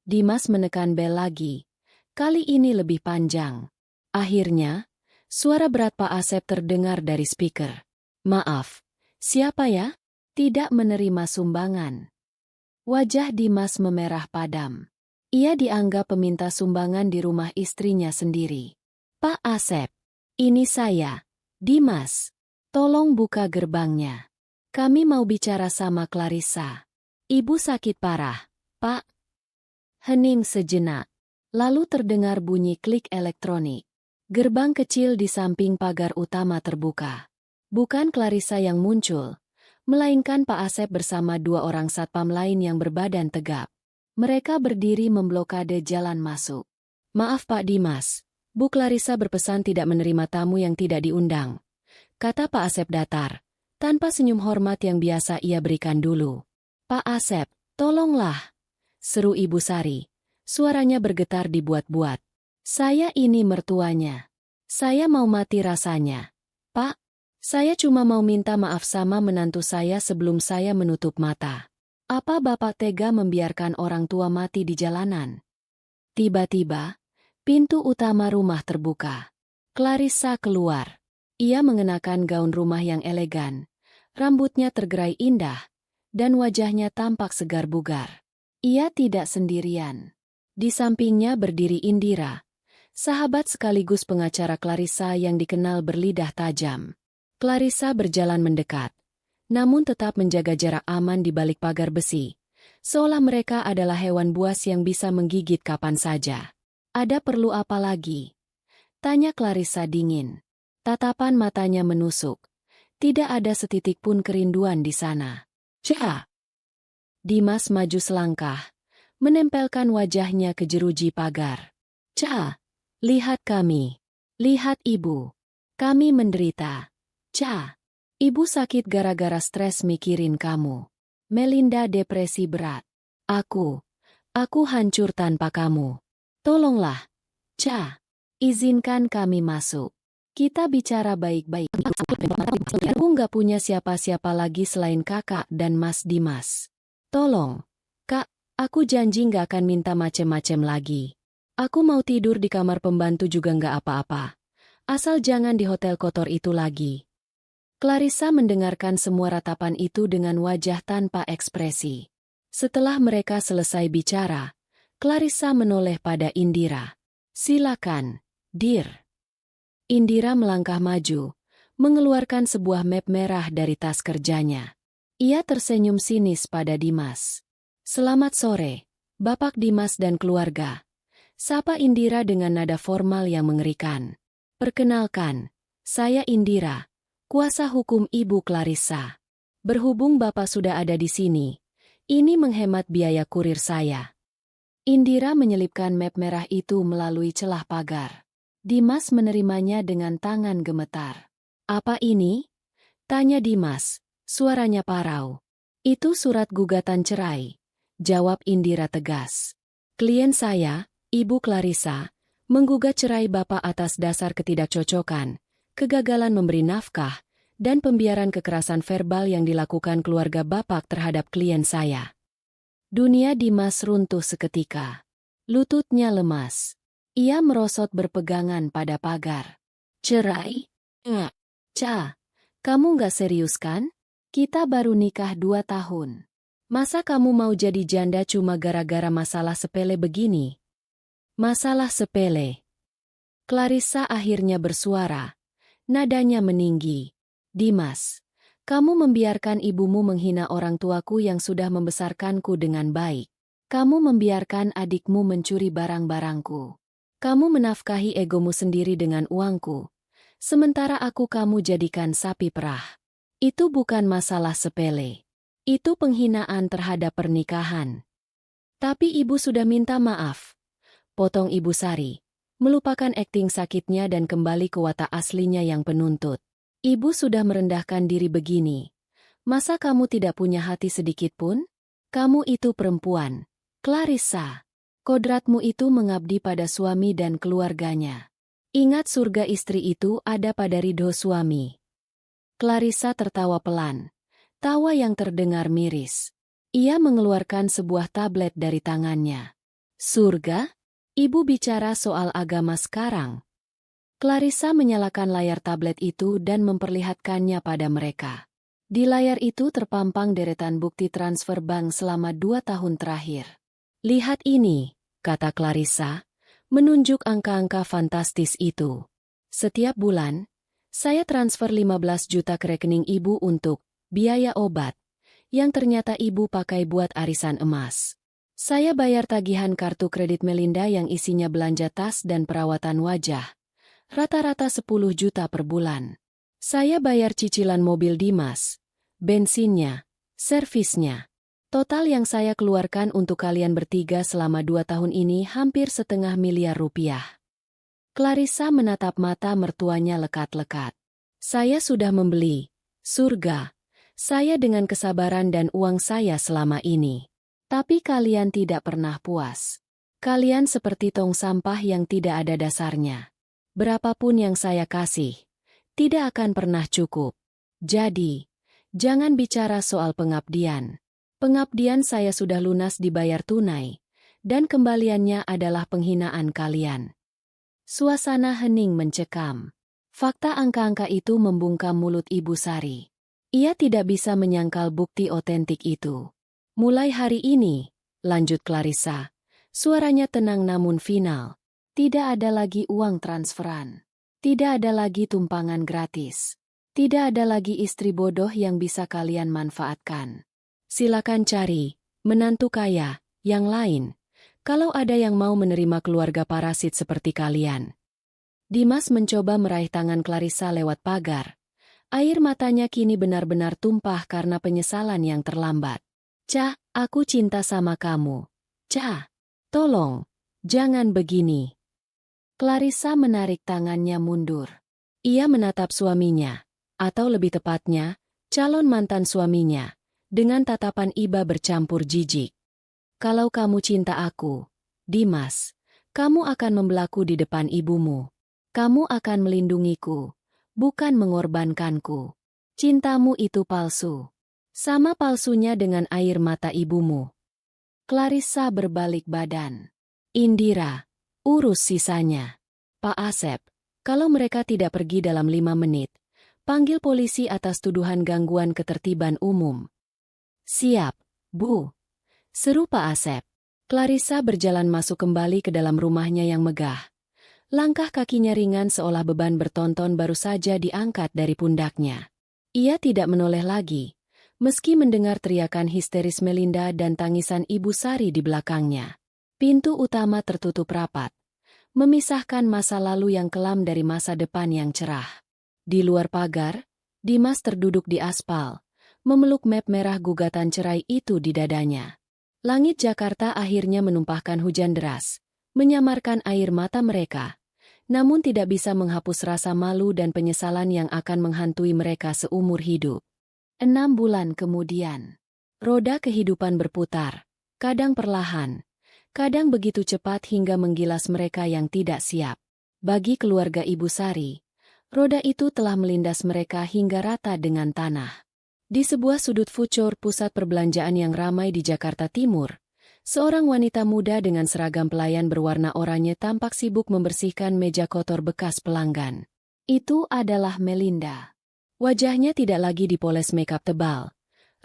Dimas menekan bel lagi. Kali ini lebih panjang. Akhirnya, suara berat Pak Asep terdengar dari speaker. "Maaf, siapa ya?" "Tidak menerima sumbangan." Wajah Dimas memerah padam. Ia dianggap peminta sumbangan di rumah istrinya sendiri. "Pak Asep, ini saya, Dimas. Tolong buka gerbangnya. Kami mau bicara sama Clarissa. Ibu sakit parah, Pak." Hening sejenak. Lalu terdengar bunyi klik elektronik. Gerbang kecil di samping pagar utama terbuka. Bukan Clarissa yang muncul, melainkan Pak Asep bersama 2 orang satpam lain yang berbadan tegap. Mereka berdiri memblokade jalan masuk. "Maaf Pak Dimas, Bu Clarissa berpesan tidak menerima tamu yang tidak diundang," kata Pak Asep datar, tanpa senyum hormat yang biasa ia berikan dulu. "Pak Asep, tolonglah," seru Ibu Sari. Suaranya bergetar dibuat-buat. "Saya ini mertuanya. Saya mau mati rasanya. Pak, saya cuma mau minta maaf sama menantu saya sebelum saya menutup mata. Apa Bapak tega membiarkan orang tua mati di jalanan?" Tiba-tiba, pintu utama rumah terbuka. Clarissa keluar. Ia mengenakan gaun rumah yang elegan, rambutnya tergerai indah, dan wajahnya tampak segar bugar. Ia tidak sendirian. Di sampingnya berdiri Indira, sahabat sekaligus pengacara Clarissa yang dikenal berlidah tajam. Clarissa berjalan mendekat, namun tetap menjaga jarak aman di balik pagar besi, seolah mereka adalah hewan buas yang bisa menggigit kapan saja. "Ada perlu apa lagi?" tanya Clarissa dingin. Tatapan matanya menusuk. Tidak ada setitik pun kerinduan di sana. "Cah!" Dimas maju selangkah, menempelkan wajahnya ke jeruji pagar. "Cah, lihat kami. Lihat Ibu. Kami menderita. Ca, ibu sakit gara-gara stres mikirin kamu. Melinda depresi berat. Aku hancur tanpa kamu. Tolonglah, Ca. Izinkan kami masuk. Kita bicara baik-baik. Aku nggak punya siapa-siapa lagi selain kakak dan Mas Dimas. Tolong, Kak, aku janji nggak akan minta macem-macem lagi. Aku mau tidur di kamar pembantu juga nggak apa-apa. Asal jangan di hotel kotor itu lagi. Clarissa mendengarkan semua ratapan itu dengan wajah tanpa ekspresi. Setelah mereka selesai bicara, Clarissa menoleh pada Indira. Silakan, Dir. Indira melangkah maju, mengeluarkan sebuah map merah dari tas kerjanya. Ia tersenyum sinis pada Dimas. Selamat sore, Bapak Dimas dan keluarga. Sapa Indira dengan nada formal yang mengerikan. Perkenalkan, saya Indira, kuasa hukum Ibu Clarissa. Berhubung Bapak sudah ada di sini, ini menghemat biaya kurir saya. Indira menyelipkan map merah itu melalui celah pagar. Dimas menerimanya dengan tangan gemetar. Apa ini? Tanya Dimas, suaranya parau. Itu surat gugatan cerai, jawab Indira tegas. Klien saya, Ibu Clarissa, menggugat cerai Bapak atas dasar ketidakcocokan, kegagalan memberi nafkah, dan pembiaran kekerasan verbal yang dilakukan keluarga Bapak terhadap klien saya. Dunia Dimas runtuh seketika. Lututnya lemas. Ia merosot berpegangan pada pagar. Cerai? Ca, kamu nggak serius kan? Kita baru nikah 2 tahun. Masa kamu mau jadi janda cuma gara-gara masalah sepele begini? Masalah sepele. Clarissa akhirnya bersuara. Nadanya meninggi. Dimas, kamu membiarkan ibumu menghina orang tuaku yang sudah membesarkanku dengan baik. Kamu membiarkan adikmu mencuri barang-barangku. Kamu menafkahi egomu sendiri dengan uangku. Sementara kamu jadikan sapi perah. Itu bukan masalah sepele. Itu penghinaan terhadap pernikahan. Tapi ibu sudah minta maaf. Potong Ibu Sari. Melupakan akting sakitnya dan kembali ke watak aslinya yang penuntut. Ibu sudah merendahkan diri begini. Masa kamu tidak punya hati sedikit pun? Kamu itu perempuan. Clarissa. Kodratmu itu mengabdi pada suami dan keluarganya. Ingat surga istri itu ada pada ridho suami. Clarissa tertawa pelan. Tawa yang terdengar miris. Ia mengeluarkan sebuah tablet dari tangannya. Surga? Ibu bicara soal agama sekarang. Clarissa menyalakan layar tablet itu dan memperlihatkannya pada mereka. Di layar itu terpampang deretan bukti transfer bank selama 2 tahun terakhir. Lihat ini, kata Clarissa, menunjuk angka-angka fantastis itu. Setiap bulan, saya transfer 15 juta ke rekening ibu untuk biaya obat, yang ternyata ibu pakai buat arisan emas. Saya bayar tagihan kartu kredit Melinda yang isinya belanja tas dan perawatan wajah. Rata-rata 10 juta per bulan. Saya bayar cicilan mobil Dimas, bensinnya, servisnya. Total yang saya keluarkan untuk kalian bertiga selama 2 tahun ini hampir $500 000 rupiah. Clarissa menatap mata mertuanya lekat-lekat. Saya sudah membeli surga. Saya dengan kesabaran dan uang saya selama ini. Tapi kalian tidak pernah puas. Kalian seperti tong sampah yang tidak ada dasarnya. Berapapun yang saya kasih, tidak akan pernah cukup. Jadi, jangan bicara soal pengabdian. Pengabdian saya sudah lunas dibayar tunai, dan kembaliannya adalah penghinaan kalian. Suasana hening mencekam. Fakta angka-angka itu membungkam mulut Ibu Sari. Ia tidak bisa menyangkal bukti otentik itu. Mulai hari ini, lanjut Clarissa, suaranya tenang namun final. Tidak ada lagi uang transferan. Tidak ada lagi tumpangan gratis. Tidak ada lagi istri bodoh yang bisa kalian manfaatkan. Silakan cari menantu kaya yang lain. Kalau ada yang mau menerima keluarga parasit seperti kalian. Dimas mencoba meraih tangan Clarissa lewat pagar. Air matanya kini benar-benar tumpah karena penyesalan yang terlambat. Ca, aku cinta sama kamu. Ca, tolong, jangan begini. Clarissa menarik tangannya mundur. Ia menatap suaminya. Atau lebih tepatnya, calon mantan suaminya, dengan tatapan iba bercampur jijik. Kalau kamu cinta aku, Dimas, kamu akan membelaku di depan ibumu. Kamu akan melindungiku, bukan mengorbankanku. Cintamu itu palsu. Sama palsunya dengan air mata ibumu. Clarissa berbalik badan. Indira, urus sisanya. Pak Asep, kalau mereka tidak pergi dalam 5 menit, panggil polisi atas tuduhan gangguan ketertiban umum. Siap, Bu. Seru Pak Asep. Clarissa berjalan masuk kembali ke dalam rumahnya yang megah. Langkah kakinya ringan seolah beban bertonton baru saja diangkat dari pundaknya. Ia tidak menoleh lagi, meski mendengar teriakan histeris Melinda dan tangisan Ibu Sari di belakangnya. Pintu utama tertutup rapat, memisahkan masa lalu yang kelam dari masa depan yang cerah. Di luar pagar, Dimas terduduk di aspal, memeluk map merah gugatan cerai itu di dadanya. Langit Jakarta akhirnya menumpahkan hujan deras, menyamarkan air mata mereka, namun tidak bisa menghapus rasa malu dan penyesalan yang akan menghantui mereka seumur hidup. 6 bulan kemudian, roda kehidupan berputar, kadang perlahan, kadang begitu cepat hingga menggilas mereka yang tidak siap. Bagi keluarga Ibu Sari, roda itu telah melindas mereka hingga rata dengan tanah. Di sebuah sudut fucur pusat perbelanjaan yang ramai di Jakarta Timur, seorang wanita muda dengan seragam pelayan berwarna oranye tampak sibuk membersihkan meja kotor bekas pelanggan. Itu adalah Melinda. Wajahnya tidak lagi dipoles makeup tebal,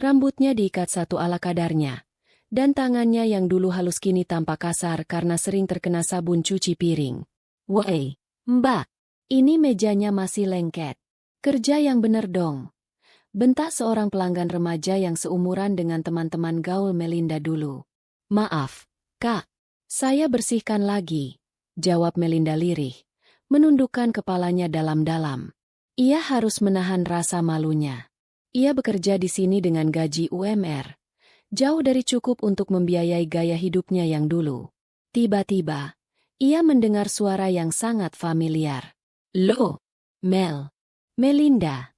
rambutnya diikat satu ala kadarnya, dan tangannya yang dulu halus kini tampak kasar karena sering terkena sabun cuci piring. "Woi, Mbak, ini mejanya masih lengket. Kerja yang bener dong," bentak seorang pelanggan remaja yang seumuran dengan teman-teman gaul Melinda dulu. "Maaf, Kak, saya bersihkan lagi," jawab Melinda lirih, menundukkan kepalanya dalam-dalam. Ia harus menahan rasa malunya. Ia bekerja di sini dengan gaji UMR, jauh dari cukup untuk membiayai gaya hidupnya yang dulu. Tiba-tiba, ia mendengar suara yang sangat familiar. "Loh, Melinda."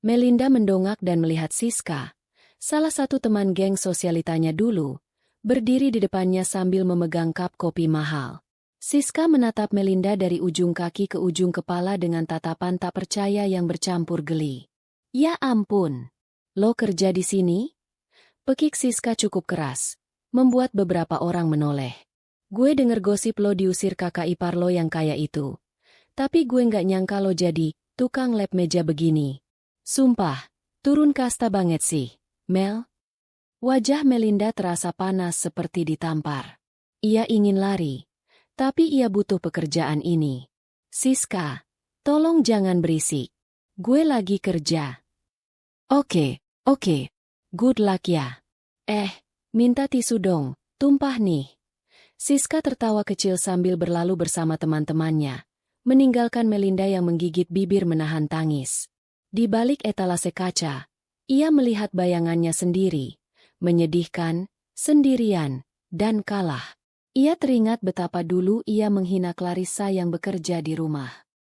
Melinda mendongak dan melihat Siska, salah satu teman geng sosialitanya dulu, berdiri di depannya sambil memegang cup kopi mahal. Siska menatap Melinda dari ujung kaki ke ujung kepala dengan tatapan tak percaya yang bercampur geli. "Ya ampun, lo kerja di sini?" Pekik Siska cukup keras, membuat beberapa orang menoleh. "Gue denger gosip lo diusir kakak ipar lo yang kaya itu. Tapi gue nggak nyangka lo jadi tukang lap meja begini. Sumpah, turun kasta banget sih, Mel." Wajah Melinda terasa panas seperti ditampar. Ia ingin lari, tapi ia butuh pekerjaan ini. "Siska, tolong jangan berisik. Gue lagi kerja." Oke, good luck ya." Minta tisu dong, tumpah nih." Siska tertawa kecil sambil berlalu bersama teman-temannya, meninggalkan Melinda yang menggigit bibir menahan tangis. Di balik etalase kaca, ia melihat bayangannya sendiri, menyedihkan, sendirian, dan kalah. Ia teringat betapa dulu ia menghina Clarissa yang bekerja di rumah.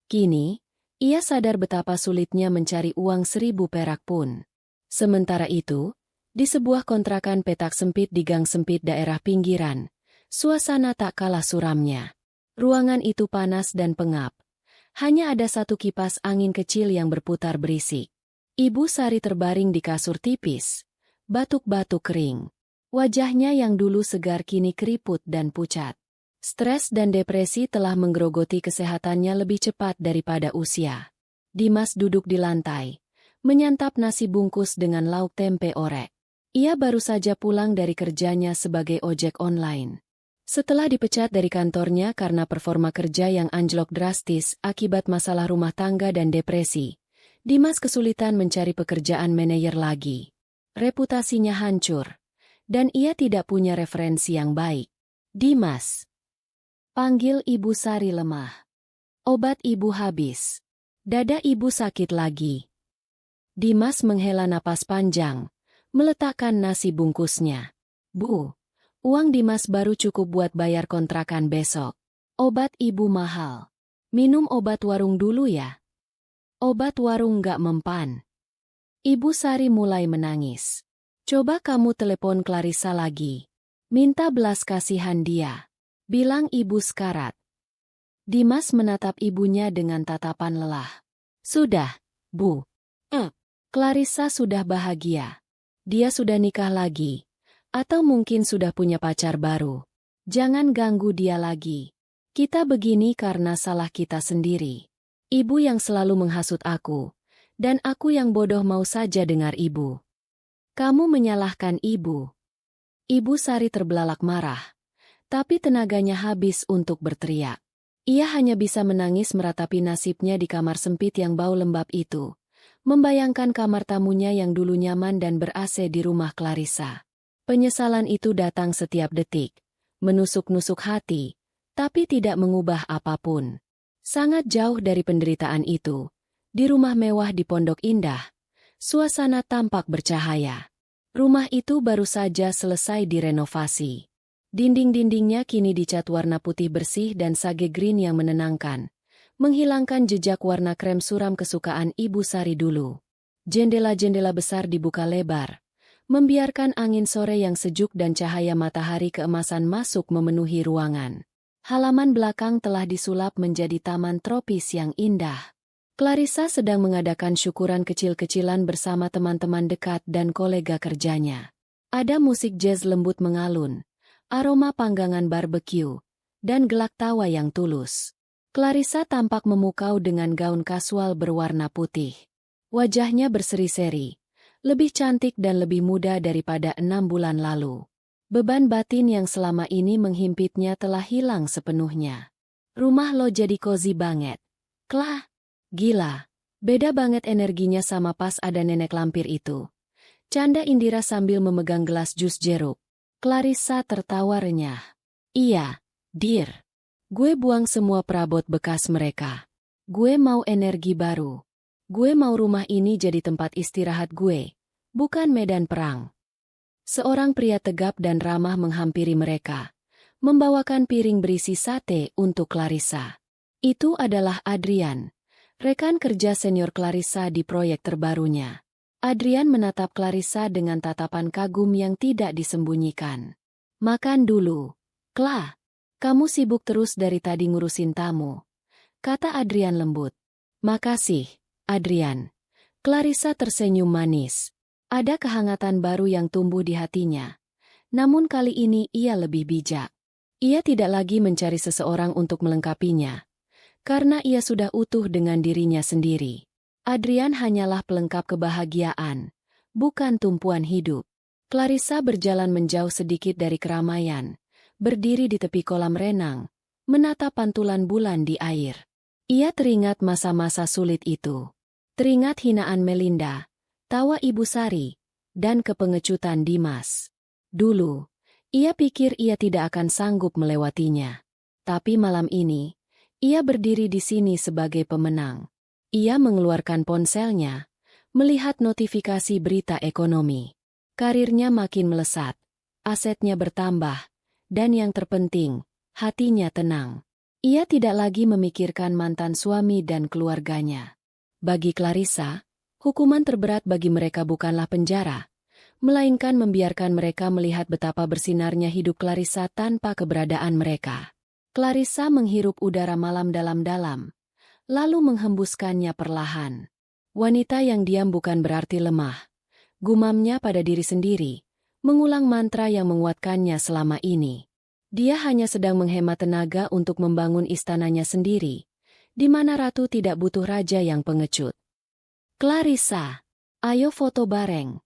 Kini, ia sadar betapa sulitnya mencari uang 1.000 perak pun. Sementara itu, di sebuah kontrakan petak sempit di gang sempit daerah pinggiran, suasana tak kalah suramnya. Ruangan itu panas dan pengap. Hanya ada satu kipas angin kecil yang berputar berisik. Ibu Sari terbaring di kasur tipis, batuk-batuk kering. Wajahnya yang dulu segar kini keriput dan pucat. Stres dan depresi telah menggerogoti kesehatannya lebih cepat daripada usia. Dimas duduk di lantai, menyantap nasi bungkus dengan lauk tempe orek. Ia baru saja pulang dari kerjanya sebagai ojek online. Setelah dipecat dari kantornya karena performa kerja yang anjlok drastis akibat masalah rumah tangga dan depresi, Dimas kesulitan mencari pekerjaan manajer lagi. Reputasinya hancur, dan ia tidak punya referensi yang baik. "Dimas," panggil Ibu Sari lemah. "Obat ibu habis. Dada ibu sakit lagi." Dimas menghela napas panjang, meletakkan nasi bungkusnya. "Bu, uang Dimas baru cukup buat bayar kontrakan besok. Obat ibu mahal. Minum obat warung dulu ya." Obat warung gak mempan. Ibu Sari mulai menangis. Coba kamu telepon Clarissa lagi. Minta belas kasihan dia. Bilang ibu sekarat. Dimas menatap ibunya dengan tatapan lelah. Sudah, Bu. Clarissa sudah bahagia. Dia sudah nikah lagi. Atau mungkin sudah punya pacar baru. Jangan ganggu dia lagi. Kita begini karena salah kita sendiri. Ibu yang selalu menghasut aku. Dan aku yang bodoh mau saja dengar ibu. Kamu menyalahkan ibu. Ibu Sari terbelalak marah. Tapi tenaganya habis untuk berteriak. Ia hanya bisa menangis meratapi nasibnya di kamar sempit yang bau lembab itu. Membayangkan kamar tamunya yang dulu nyaman dan ber-AC di rumah Clarissa. Penyesalan itu datang setiap detik. Menusuk-nusuk hati. Tapi tidak mengubah apapun. Sangat jauh dari penderitaan itu. Di rumah mewah di Pondok Indah, suasana tampak bercahaya. Rumah itu baru saja selesai direnovasi. Dinding-dindingnya kini dicat warna putih bersih dan sage green yang menenangkan, menghilangkan jejak warna krem suram kesukaan Ibu Sari dulu. Jendela-jendela besar dibuka lebar, membiarkan angin sore yang sejuk dan cahaya matahari keemasan masuk memenuhi ruangan. Halaman belakang telah disulap menjadi taman tropis yang indah. Clarissa sedang mengadakan syukuran kecil-kecilan bersama teman-teman dekat dan kolega kerjanya. Ada musik jazz lembut mengalun, aroma panggangan barbecue, dan gelak tawa yang tulus. Clarissa tampak memukau dengan gaun kasual berwarna putih. Wajahnya berseri-seri, lebih cantik dan lebih muda daripada 6 bulan lalu. Beban batin yang selama ini menghimpitnya telah hilang sepenuhnya. Rumah lo jadi cozy banget. Klah, gila, beda banget energinya sama pas ada nenek lampir itu. Canda Indira sambil memegang gelas jus jeruk. Clarissa tertawa renyah. Iya, dear. Gue buang semua perabot bekas mereka. Gue mau energi baru. Gue mau rumah ini jadi tempat istirahat gue, bukan medan perang. Seorang pria tegap dan ramah menghampiri mereka, membawakan piring berisi sate untuk Clarissa. Itu adalah Adrian, rekan kerja senior Clarissa di proyek terbarunya. Adrian menatap Clarissa dengan tatapan kagum yang tidak disembunyikan. Makan dulu, Kla. Kamu sibuk terus dari tadi ngurusin tamu, kata Adrian lembut. Makasih, Adrian. Clarissa tersenyum manis. Ada kehangatan baru yang tumbuh di hatinya. Namun kali ini ia lebih bijak. Ia tidak lagi mencari seseorang untuk melengkapinya. Karena ia sudah utuh dengan dirinya sendiri. Adrian hanyalah pelengkap kebahagiaan, bukan tumpuan hidup. Clarissa berjalan menjauh sedikit dari keramaian, berdiri di tepi kolam renang, menatap pantulan bulan di air. Ia teringat masa-masa sulit itu. Teringat hinaan Melinda, tawa Ibu Sari, dan kepengecutan Dimas. Dulu, ia pikir ia tidak akan sanggup melewatinya. Tapi malam ini, ia berdiri di sini sebagai pemenang. Ia mengeluarkan ponselnya, melihat notifikasi berita ekonomi. Karirnya makin melesat, asetnya bertambah, dan yang terpenting, hatinya tenang. Ia tidak lagi memikirkan mantan suami dan keluarganya. Bagi Clarissa, hukuman terberat bagi mereka bukanlah penjara, melainkan membiarkan mereka melihat betapa bersinarnya hidup Clarissa tanpa keberadaan mereka. Clarissa menghirup udara malam dalam-dalam, lalu menghembuskannya perlahan. Wanita yang diam bukan berarti lemah. Gumamnya pada diri sendiri, mengulang mantra yang menguatkannya selama ini. Dia hanya sedang menghemat tenaga untuk membangun istananya sendiri, di mana ratu tidak butuh raja yang pengecut. Clarissa, ayo foto bareng.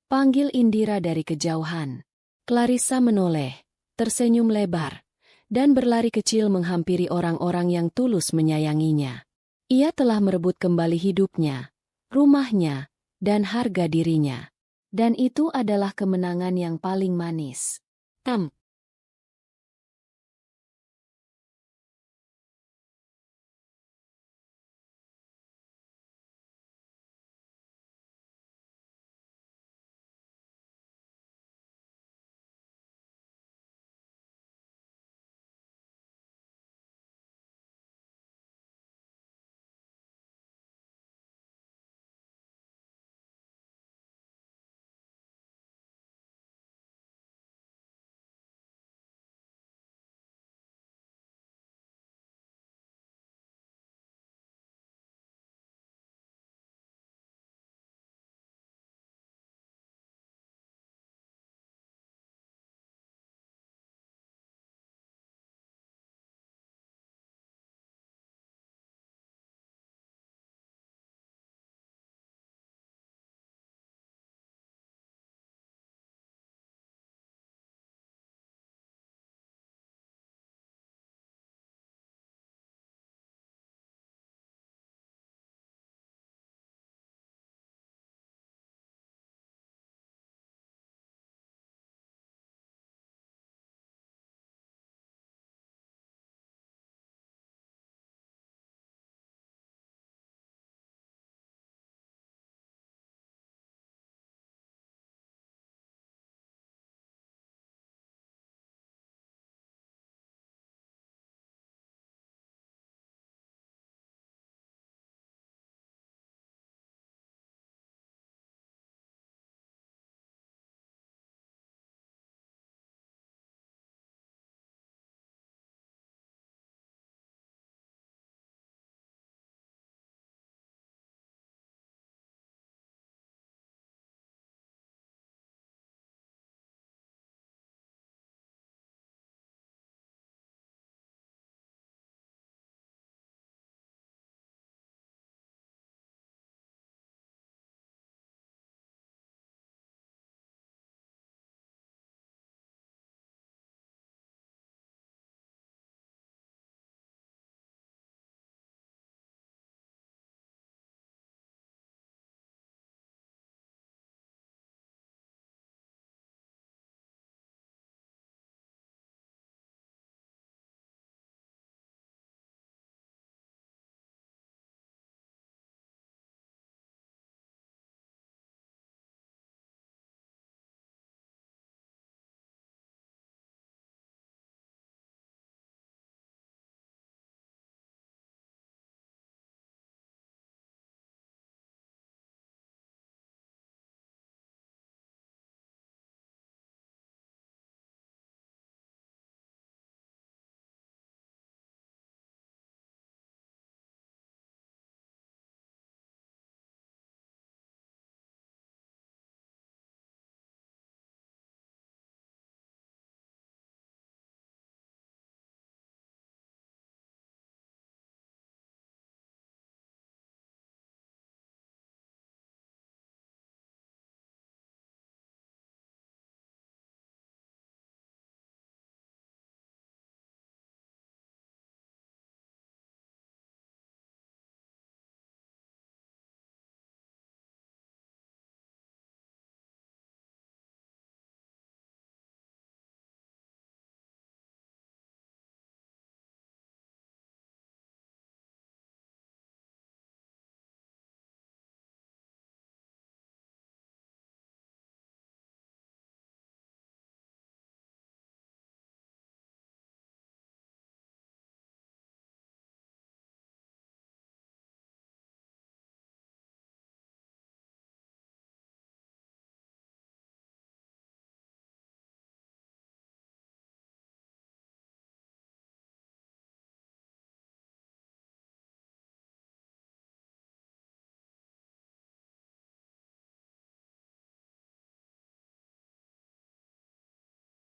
Panggil Indira dari kejauhan. Clarissa menoleh, tersenyum lebar, dan berlari kecil menghampiri orang-orang yang tulus menyayanginya. Ia telah merebut kembali hidupnya, rumahnya, dan harga dirinya. Dan itu adalah kemenangan yang paling manis.